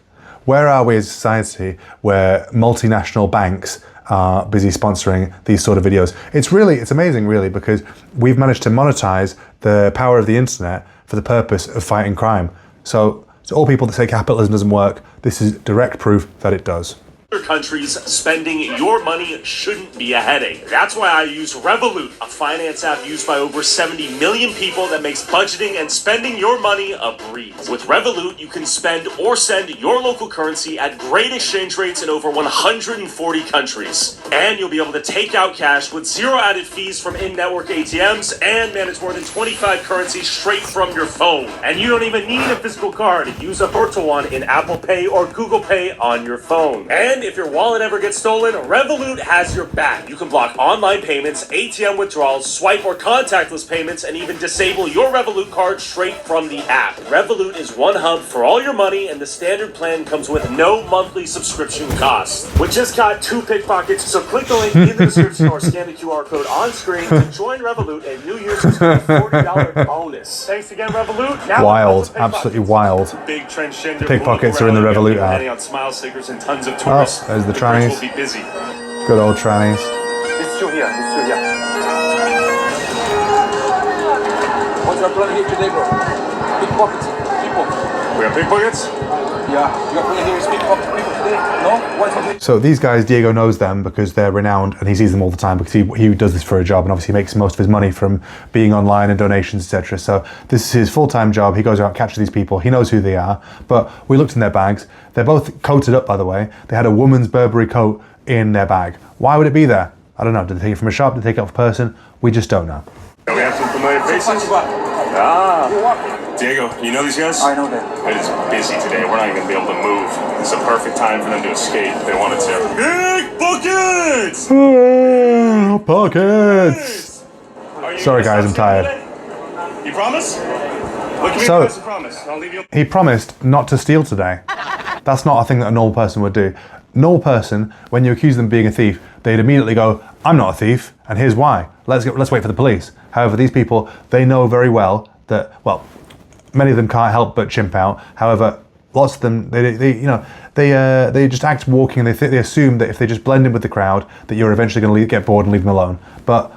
Where are we as a society where multinational banks are busy sponsoring these sort of videos? It's amazing really, because we've managed to monetize the power of the internet for the purpose of fighting crime. So all people that say capitalism doesn't work, this is direct proof that it does. Other countries, spending your money shouldn't be a headache. That's why I use Revolut, a finance app used by over 70 million people that makes budgeting and spending your money a breeze. With Revolut, you can spend or send your local currency at great exchange rates in over 140 countries. And you'll be able to take out cash with zero added fees from in-network ATMs and manage more than 25 currencies straight from your phone. And you don't even need a physical card. Use a virtual one in Apple Pay or Google Pay on your phone. And if your wallet ever gets stolen, Revolut has your back. You can block online payments, ATM withdrawals, swipe or contactless payments, and even disable your Revolut card straight from the app. Revolut is one hub for all your money, and the standard plan comes with no monthly subscription costs. We just got 2 pickpockets, so click the link in the description or scan the QR code on screen to join Revolut, and new users get a $40 bonus. Thanks again, Revolut. Now Wild, absolutely wild. Big transgender Pickpockets are in the Revolut app. handing out smile stickers and tons of tourists. Oh, there's the bridge trannies. will be busy. Good old trannies. It's two here. What's our plan here today, bro? Pickpockets, people. We have pickpockets? Yeah, your plan here is pickpocket people today? No? What's it? So these guys, Diego knows them because they're renowned, and he sees them all the time because he does this for a job, and obviously makes most of his money from being online and donations, etc. So this is his full-time job. He goes out, catches these people. He knows who they are. But we looked in their bags. They're both coated up, by the way. They had a woman's Burberry coat in their bag. Why would it be there? I don't know. Did they take it from a shop? Did they take it off a person? We just don't know. We have some familiar faces. Diego, you know these guys? I know them. It is busy today. We're not even going to be able to move. It's a perfect time for them to escape if they wanted to. Pickpockets! Pockets! Sorry guys, I'm tired. You promise? Look at me So- and promise. I'll leave you. He promised not to steal today. That's not a thing that a normal person would do. Normal person, when you accuse them of being a thief, they'd immediately go, I'm not a thief, and here's why. Let's wait for the police. However, these people, they know very well that, well, many of them can't help but chimp out. However, lots of them, they just act walking, and they assume that if they just blend in with the crowd, that you're eventually going to get bored and leave them alone. But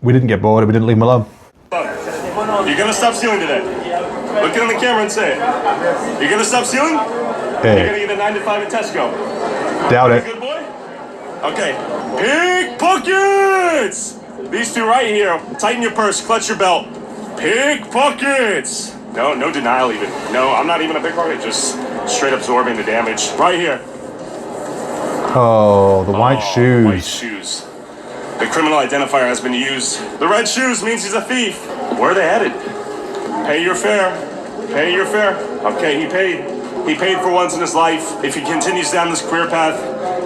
we didn't get bored, and we didn't leave them alone. You're going to stop stealing today. Look in the camera and say it. You're going to stop stealing? You're going to get a 9 to 5 at Tesco. Doubt it. Good boy? Okay. Pickpockets! These two right here. Tighten your purse, clutch your belt. Pickpockets! No denial even. No, I'm not even a pickpocket, just straight absorbing the damage. Right here. Oh, the white shoes. White shoes. The criminal identifier has been used. The red shoes means he's a thief. Where are they headed? Pay your fare. Pay your fare. Okay, he paid. He paid for once in his life. If he continues down this career path,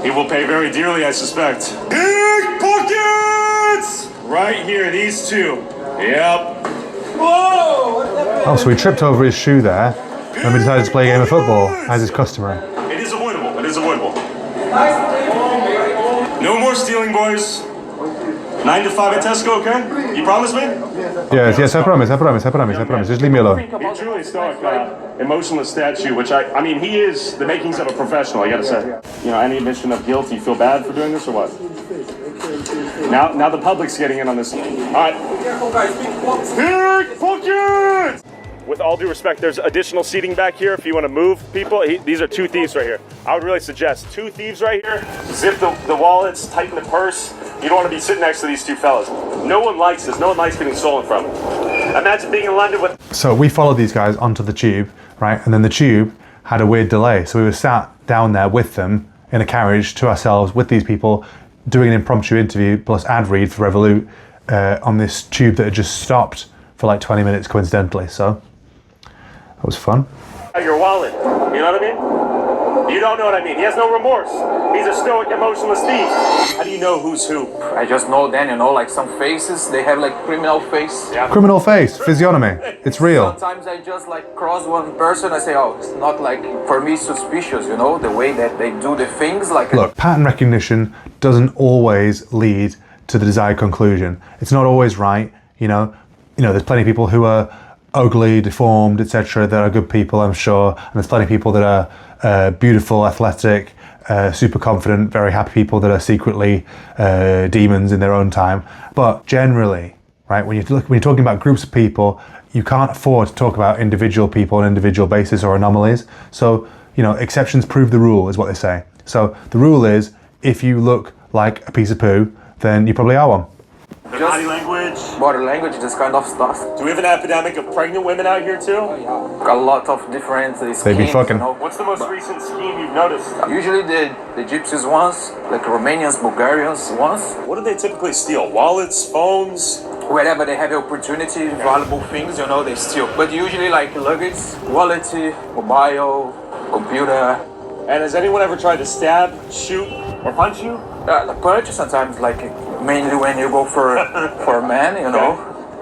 he will pay very dearly, I suspect. Pickpockets! Right here, these two. Yep. Oh, so he tripped over his shoe there, and we decided to play a game of football, as is customary. It is avoidable. It is avoidable. No more stealing, boys. 9 to 5 at Tesco, okay? You promise me? Yes, I promise. Just leave me alone. He's truly a stoic, emotionless statue, which I mean, he is the makings of a professional, I gotta say. You know, any admission of guilt, you feel bad for doing this or what? Now the public's getting in on this. All right. Pickpockets! With all due respect, there's additional seating back here if you want to move people. These are 2 thieves right here. I would really suggest 2 thieves right here. Zip the wallets, tighten the purse. You don't want to be sitting next to these 2 fellas. No one likes this. No one likes getting stolen from. Imagine being in London with... So we followed these guys onto the tube, right? And then the tube had a weird delay. So we were sat down there with them in a carriage to ourselves with these people doing an impromptu interview plus ad read for Revolut on this tube that had just stopped for like 20 minutes coincidentally. So that was fun. Your wallet. You know what I mean? You don't know what I mean. He has no remorse. He's a stoic, emotionless thief. How do you know who's who? I just know then, you know, like some faces, they have like criminal face. Yeah. Criminal face, physiognomy. It's real. Sometimes I just like cross one person, I say, oh, it's not like, for me, suspicious, you know, the way that they do the things like... Look, pattern recognition doesn't always lead to the desired conclusion. It's not always right, you know. There's plenty of people who are ugly, deformed, etc. that are good people, I'm sure. And there's plenty of people that are beautiful, athletic, super confident, very happy people that are secretly demons in their own time. But generally, right, when you're talking about groups of people, you can't afford to talk about individual people on an individual basis or anomalies. So, exceptions prove the rule, is what they say. So the rule is, if you look like a piece of poo, then you probably are one. Body language. Body language, this kind of stuff. Do we have an epidemic of pregnant women out here too? A lot of different schemes. They be fucking. What's the most recent scheme you've noticed? Usually the gypsies ones, like Romanians, Bulgarians ones. What do they typically steal? Wallets, phones? Wherever they have the opportunity, valuable things, they steal. But usually like luggage, wallet, mobile, computer. And has anyone ever tried to stab, shoot, or punch you? Punch sometimes, like mainly when you go for men,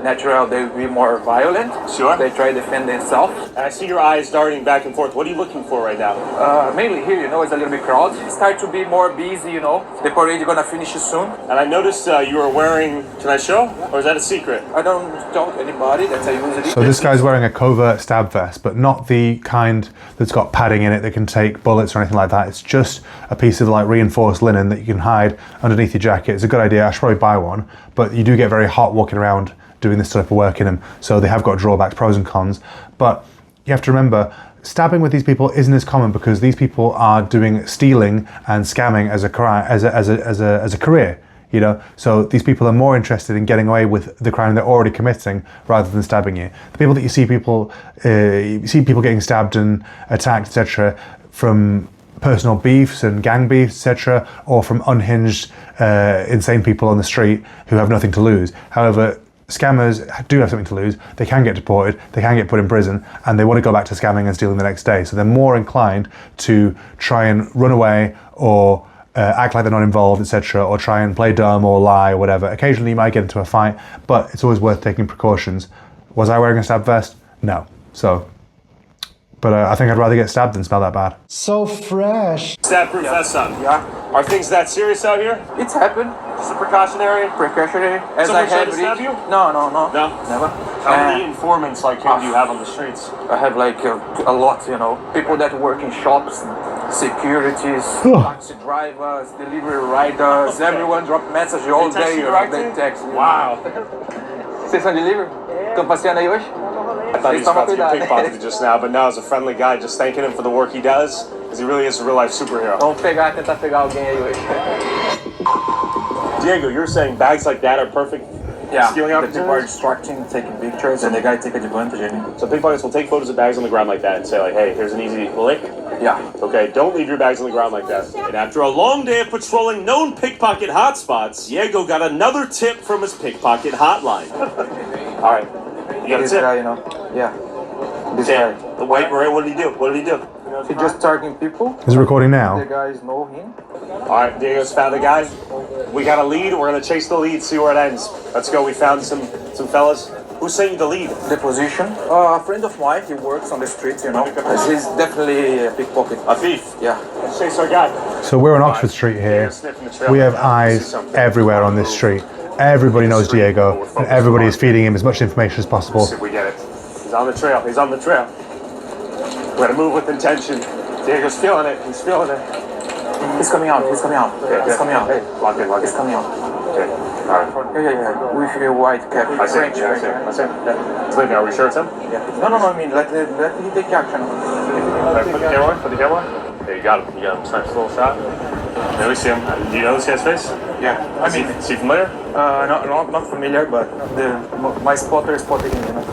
natural they will be more violent. Sure. They try to defend themselves. And I see your eyes darting back and forth. What are you looking for right now? Mainly here, it's a little bit crowded. Start to be more busy, The parade is gonna finish soon. And I noticed you were wearing. Can I show? Or is that a secret? I don't tell anybody. That's I usually. So this guy's wearing a covert stab vest, but not the kind that's got padding in it that can take bullets or anything like that. It's just a piece of like reinforced linen that you can hide underneath your jacket. It's a good idea. I should probably buy one, but you do get very hot walking around doing this type of work in them, so they have got drawbacks, pros and cons. But you have to remember, stabbing with these people isn't as common because these people are doing stealing and scamming as a career, So these people are more interested in getting away with the crime they're already committing rather than stabbing you. The people that you see people getting stabbed and attacked, etc., from personal beefs and gang beefs, etc., or from unhinged, insane people on the street who have nothing to lose. However, scammers do have something to lose. They can get deported, they can get put in prison, and they want to go back to scamming and stealing the next day. So they're more inclined to try and run away or act like they're not involved, etc., or try and play dumb or lie or whatever. Occasionally you might get into a fight, but it's always worth taking precautions. Was I wearing a stab vest? No. But I think I'd rather get stabbed than smell that bad. So fresh. Stab-proof vest on. Yeah. Are things that serious out here? It's happened. Just a precautionary? Precautionary. As Someone I tried have to stab you? No. No? Never. How many informants like him do you have on the streets? I have like a lot, people that work in shops, securities, taxi drivers, delivery riders, everyone drop message all day. They text. Wow. Vocês são delivery? Estão passeando aí hoje? I thought he was about to get pickpocketed just now, but now as a friendly guy, just thanking him for the work he does, because he really is a real-life superhero. Vamos tentar pegar alguém aí hoje. Diego, you're saying bags like that are perfect stealing the people are opportunities? distracting, taking pictures, and the guy take advantage of it. So pickpockets will take photos of bags on the ground like that and say like, hey, here's an easy lick. Yeah. Okay, don't leave your bags on the ground like that. And after a long day of patrolling known pickpocket hotspots, Diego got another tip from his pickpocket hotline. All right, you got a This tip? guy, you know. Yeah. This Yeah. guy. The white beret, what did he do? What did he do? He just targeting people. Is it recording The now? guys know him. All right, Diego's found the guy. We got a lead. We're gonna chase the lead, see where it ends. Let's go. We found some fellas. Who sent you the lead? The position. A friend of mine, he works on the streets, you know. He's definitely a pickpocket. A thief. Yeah. Let's chase our guy. So we're on Oxford Street here. We have eyes everywhere on this street. Everybody knows Diego, and everybody is feeding him as much information as possible. See if we get it. He's on the trail. He's on the trail. We're gonna move with intention. Diego's feeling it. He's feeling it. He's coming out. He's coming out. Okay, He's coming out. Hey, lock in, lock in. He's coming out. Okay. All right. Yeah. With a white cap. I see. Yeah, I see. I see. Yeah. It's leaving. Are we sure it's him? Yeah. No. I mean, let him take action. All right, put the camera on. Put the camera on. There, you got him. You got him. Nice little shot. There we see him. Do you know this guy's face? Yeah. I mean, Is he familiar? not familiar, but my spotter spotted him, you know.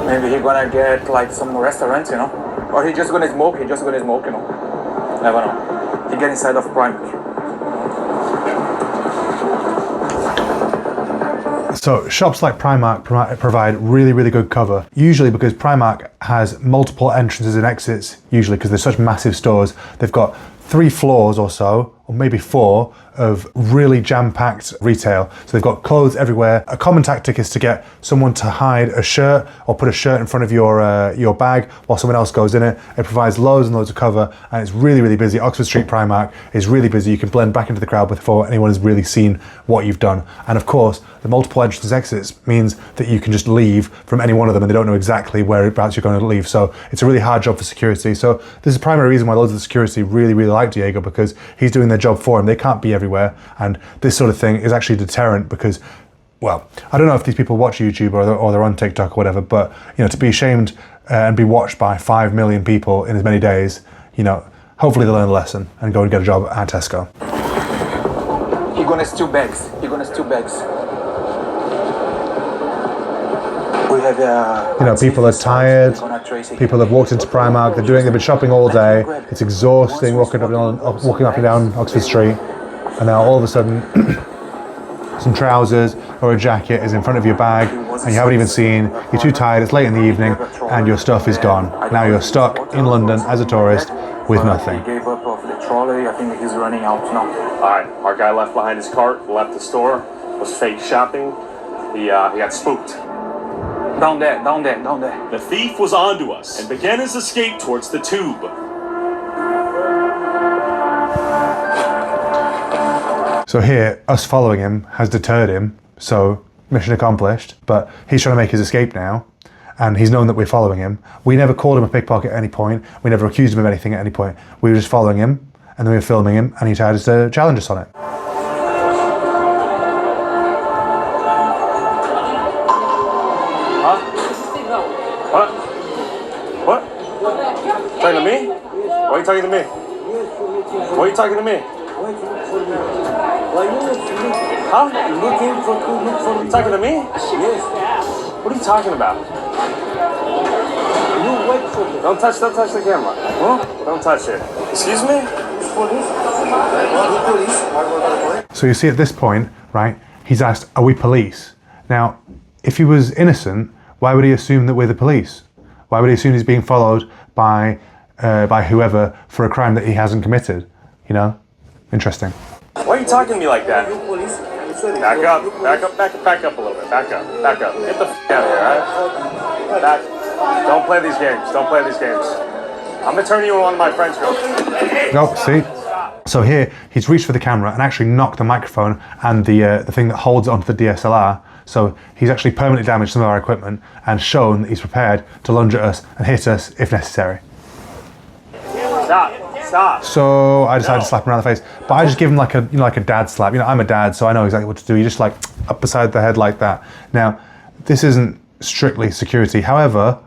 Maybe he's gonna get like some restaurants, you know. Or he just gonna smoke, you know. Never know. He get inside of Primark. So shops like Primark provide really, really good cover, usually because Primark has multiple entrances and exits, usually because they're such massive stores. They've got 3 floors or so, or maybe 4, of really jam-packed retail. So they've got clothes everywhere. A common tactic is to get someone to hide a shirt or put a shirt in front of your bag while someone else goes in it. It provides loads and loads of cover, and it's really, really busy. Oxford Street Primark is really busy. You can blend back into the crowd before anyone has really seen what you've done. And of course, the multiple entrances exits means that you can just leave from any one of them and they don't know exactly whereabouts you're going to leave. So it's a really hard job for security. So this is the primary reason why loads of the security really, really like Diego, because he's doing their job for him. They can't be everywhere, and this sort of thing is actually a deterrent because, well, I don't know if these people watch YouTube or they're on TikTok or whatever, but you know, to be ashamed and be watched by 5 million people in as many days, you know, hopefully they learn a lesson and go and get a job at Tesco. He's gonna steal bags. We have You know, people are tired. People have walked into Primark. They've been shopping all day. It's exhausting walking up and down Oxford Street, and now all of a sudden, some trousers or a jacket is in front of your bag, and you haven't even seen. You're too tired. It's late in the evening, and your stuff is gone. Now you're stuck in London as a tourist with nothing. He gave up of the trolley. I think he's running out now. All right. Our guy left behind his cart, left the store, was fake shopping. He got spooked. Down there. The thief was onto us and began his escape towards the tube. So here, us following him has deterred him, so mission accomplished, but he's trying to make his escape now, and he's known that we're following him. We never called him a pickpocket at any point, we never accused him of anything at any point. We were just following him, and then we were filming him, and he tried to challenge us on it. What? Talking to me? Why are you talking to me? Why are you talking to me? Huh? You talking to me? Yes. What are you talking about? You wait for me. Don't touch the camera. Huh? Don't touch it. Excuse me? So you see at this point, right, he's asked, are we police? Now, if he was innocent, why would he assume that we're the police? Why would he assume he's being followed by whoever for a crime that he hasn't committed? You know? Interesting. Why are you talking to me like that? Back up a little bit. Back up. Get the f*** out of here, alright? Back. Don't play these games. I'm gonna turn you on one of my friends. Nope, see? So here, he's reached for the camera and actually knocked the microphone and the thing that holds it onto the DSLR. So he's actually permanently damaged some of our equipment and shown that he's prepared to lunge at us and hit us if necessary. Stop. So I decided to slap him around the face, but I just give him like a dad slap. You know, I'm a dad, so I know exactly what to do. You just like up beside the head like that. Now, this isn't strictly security. However,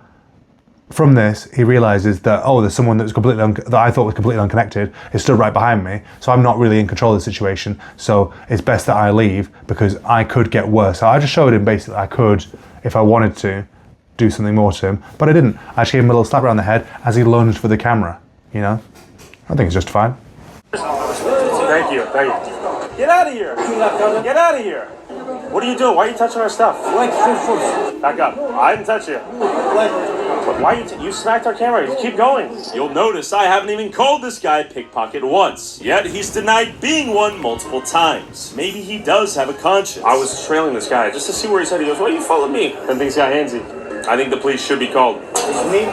from this, he realizes that, oh, there's someone that I thought was completely unconnected is stood right behind me, so I'm not really in control of the situation, so it's best that I leave because I could get worse. So I just showed him basically I could, if I wanted to, do something more to him, but I didn't. I just gave him a little slap around the head as he lunged for the camera, you know? I think it's justified. Thank you. Get out of here. Get out of here. What are you doing? Why are you touching our stuff? Back up. I didn't touch you. Why you smacked our camera? You keep going. You'll notice I haven't even called this guy a pickpocket once. Yet he's denied being one multiple times. Maybe he does have a conscience. I was trailing this guy just to see where he's headed. He goes, "Why you followed me?" Then things got handsy. I think the police should be called.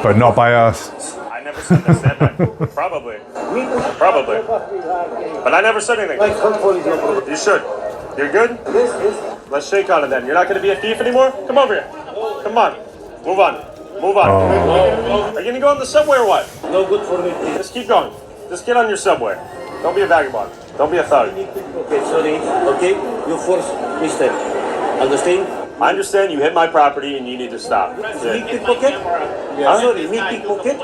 But not by us. I never said that. Probably. But I never said anything. You should. You're good? Let's shake on it then. You're not going to be a thief anymore? Come over here. Come on. Move on. Are you going to go on the subway or what? No good for me. Just keep going. Just get on your subway. Don't be a vagabond. Don't be a thug. Okay, sorry. Okay, you force mistake. Understand? I understand you hit my property and you need to stop. Me pickpocket? Huh? Sorry, me pickpocket?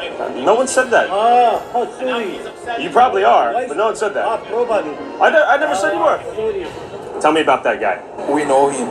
No one said that. Sorry. You probably are, but no one said that. Probably. I never said you were. Sorry. Tell me about that guy. We know him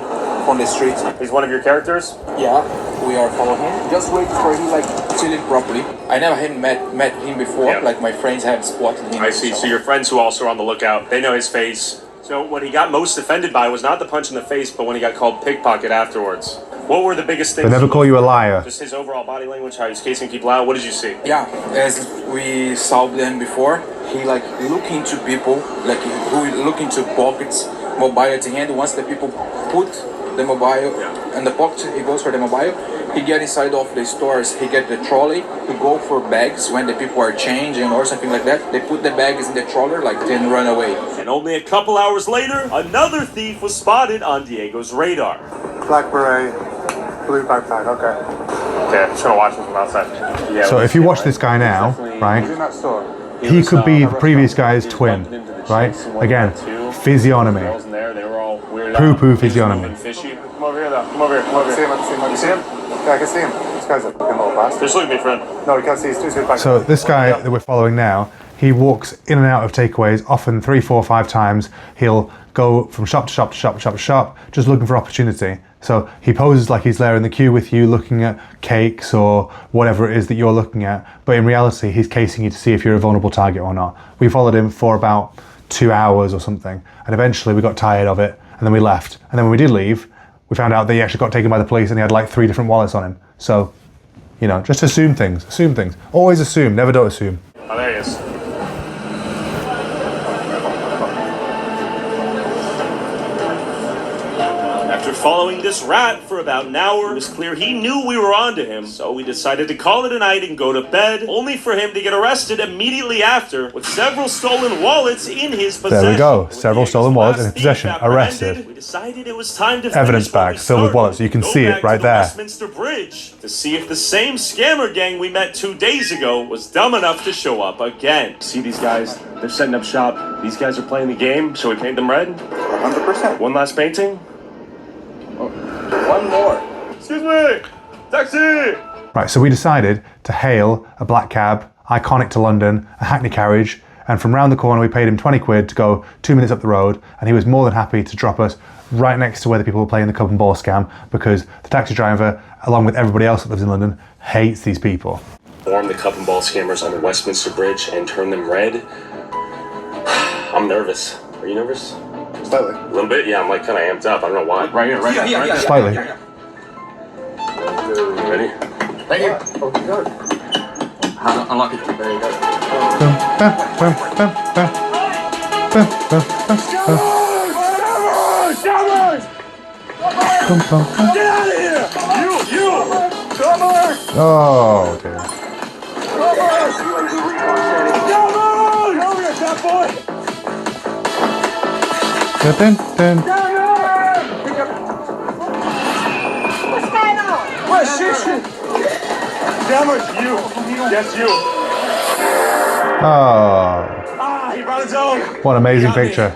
on the street. He's one of your characters? Yeah, we are following him. Just wait for him like chilling properly. I never had met him before. Yeah. Like my friends have spotted him. I see. So your friends who also are on the lookout, they know his face. So what he got most offended by was not the punch in the face, but when he got called pickpocket afterwards. What were the biggest things? They never call you a liar. Just his overall body language, how he's casing people out. What did you see? Yeah, as we saw them before, he like look into people, like who look into pockets, mobile at the hand. Once the people put the mobile in the pocket, he goes for the mobile. He get inside of the stores, he get the trolley, he go for bags when the people are changing or something like that. They put the bags in the troller, like then run away. And only a couple hours later, another thief was spotted on Diego's radar. Black beret, blue backpack, okay. Okay, I'm just gonna watch him from outside. Yeah, So if you watch this guy now, right, He's in that store. he could be the previous guy's twin, right? Again, physiognomy. Poo-poo physiognomy. Come over here, though. Come over here. Come over here. You see him? Yeah, I can see him. This guy's a fucking little bastard. Just look at me, friend. No, you can't see. He's too back. So this guy that we're following now, he walks in and out of takeaways often 3, 4, 5 times. He'll go from shop to shop to shop to shop to shop, just looking for opportunity. So he poses like he's there in the queue with you, looking at cakes or whatever it is that you're looking at. But in reality, he's casing you to see if you're a vulnerable target or not. We followed him for about 2 hours or something. And eventually we got tired of it and then we left. And then when we did leave, we found out that he actually got taken by the police and he had like 3 different wallets on him. So, you know, just assume things. Assume things. Always assume. Never don't assume. Oh, there he is. After following this rat for about an hour, it was clear he knew we were onto him, so we decided to call it a night and go to bed, only for him to get arrested immediately after with several stolen wallets in his possession. There we go. Several stolen wallets in his possession. Arrested. We decided it was time to Evidence bag filled with wallets. You can see it right there. Westminster Bridge to see if the same scammer gang we met 2 days ago was dumb enough to show up again. See these guys? They're setting up shop. These guys are playing the game. Shall we paint them red? 100%. One last painting? One more. Excuse me! Taxi! Right, so we decided to hail a black cab, iconic to London, a hackney carriage, and from round the corner we paid him 20 quid to go 2 minutes up the road, and he was more than happy to drop us right next to where the people were playing the cup and ball scam, because the taxi driver, along with everybody else that lives in London, hates these people. Form the cup and ball scammers on the Westminster Bridge and turn them red. I'm nervous. Are you nervous? Slightly. A little bit? Yeah, I'm like kind of amped up. I don't know why. Right here, right here. Slightly. Ready? Thank you. Oh, good. Unlock it. There you go. Get out of here! You! Oh, dear. Over here, fat boy! Dun, dun. Scammers, you! Yes, you! Oh, He brought his own! what an amazing Got me. picture.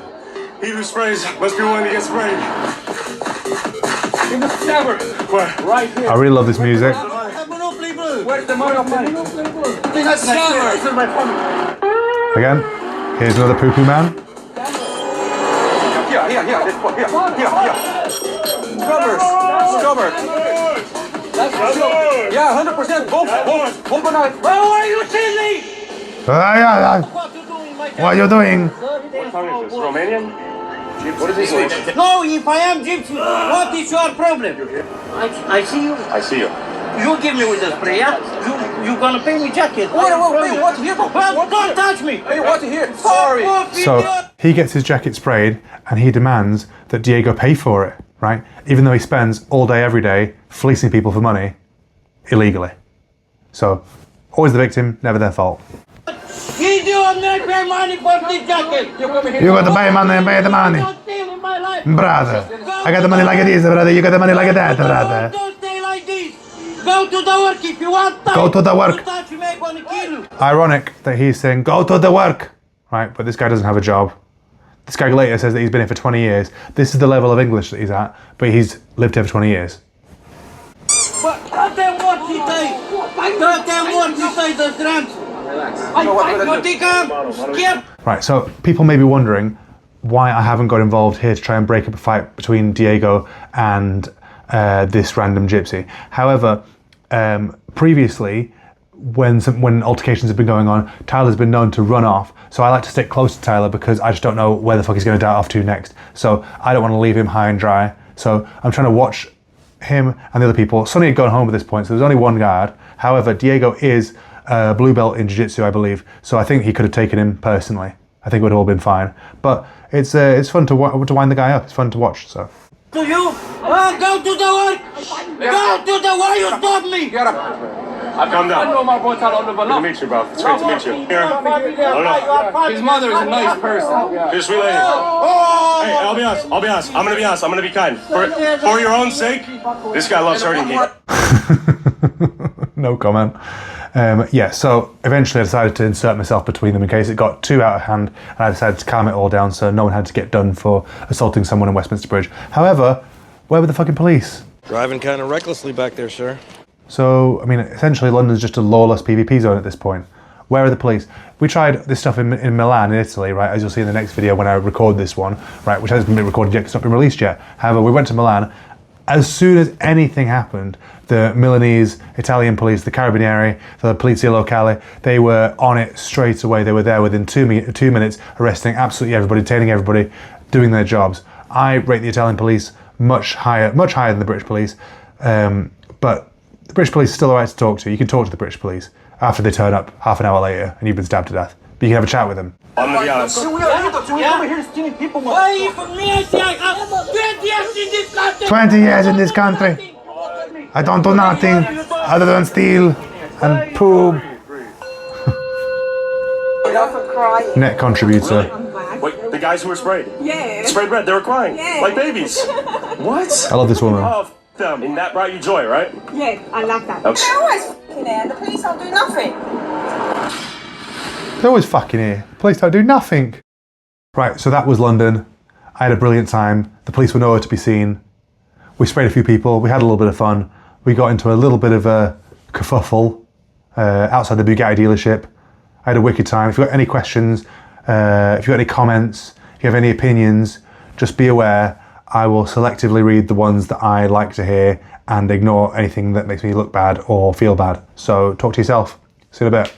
He who sprays must be willing to get sprayed. In the scammer. Where? Right here. I really love this music. Where's the money? That's scammer. This is my phone. Again, here's another poo-poo man. Here. This one. Here. Scrubbers. That's yeah, 100%. Both. Why are you chilling? Ah, yeah, yeah. What are you doing? What tongue is this? Romanian? What is he saying? No, if I am gypsy, what is your problem? I see you. I see you. You give me with the spray, yeah? You gonna pay me jacket. Wait, what here? Well, don't touch me. Hey, what here? Sorry. So he gets his jacket sprayed and he demands that Diego pay for it, right? Even though he spends all day, every day fleecing people for money illegally. So always the victim, never their fault. You don't pay money for this jacket. You got to pay money and pay the money. Don't steal in my life. Brother, I got the money like it is, brother. You got the money like that, brother. Don't stay like this. Go to the work if you want. Go to the work. You touch me, I'm gonna kill you. Ironic that he's saying, go to the work, right? But this guy doesn't have a job. This guy later says that he's been here for 20 years. This is the level of English that he's at, but he's lived here for 20 years. But tell them what he says. Tell them what he says, the tramps. Right, so people may be wondering why I haven't got involved here to try and break up a fight between Diego and this random gypsy. However, previously, when altercations have been going on, Tyler's been known to run off. So I like to stick close to Tyler because I just don't know where the fuck he's going to dart off to next. So I don't want to leave him high and dry. So I'm trying to watch him and the other people. Sonny had gone home at this point, so there's only one guard. However, Diego is blue belt in jiu-jitsu, I believe. So I think he could have taken him personally. I think it would have all been fine. But it's fun to wind the guy up. It's fun to watch. So. To you, go to the work. Go to the work. You stop me. Get up. Calm down. Good to meet you, bro. It's great to meet you. Here. His mother is a nice person. Just relay. Hey, I'll be honest. I'm gonna be honest. I'm gonna be kind. For your own sake, this guy loves hurting me. No comment. Yeah, so eventually I decided to insert myself between them in case it got too out of hand, and I decided to calm it all down so no one had to get done for assaulting someone in Westminster Bridge. However, where were the fucking police? Driving kind of recklessly back there, sir. So, I mean, essentially London's just a lawless PvP zone at this point. Where are the police? We tried this stuff in Milan, in Italy, right, as you'll see in the next video when I record this one, right, which hasn't been recorded yet because it's not been released yet. However, we went to Milan. As soon as anything happened, the Milanese, Italian police, the Carabinieri, the Polizia Locale, they were on it straight away. They were there within 2 minutes, arresting absolutely everybody, detaining everybody, doing their jobs. I rate the Italian police much higher than the British police, but the British police are still alright to talk to. You can talk to the British police after they turn up half an hour later and you've been stabbed to death. But you can have a chat with them. I'm gonna be honest. We over here stealing people. Why for me? I have 20 years in this country. 20 years in this country. I don't do nothing other than steal and poop. Net contributor. Wait, the guys who were sprayed? Yeah. Sprayed red, they were crying. Yeah. Like babies. What? I love this woman. Oh, them. And that brought you joy, right? Yeah, I love that. Okay. They're always f***ing there. The police don't do nothing. They're always fucking here. Police don't do nothing. Right, so that was London. I had a brilliant time. The police were nowhere to be seen. We sprayed a few people. We had a little bit of fun. We got into a little bit of a kerfuffle outside the Bugatti dealership. I had a wicked time. If you've got any questions, if you've got any comments, if you have any opinions, just be aware I will selectively read the ones that I like to hear and ignore anything that makes me look bad or feel bad. So talk to yourself. See you in a bit.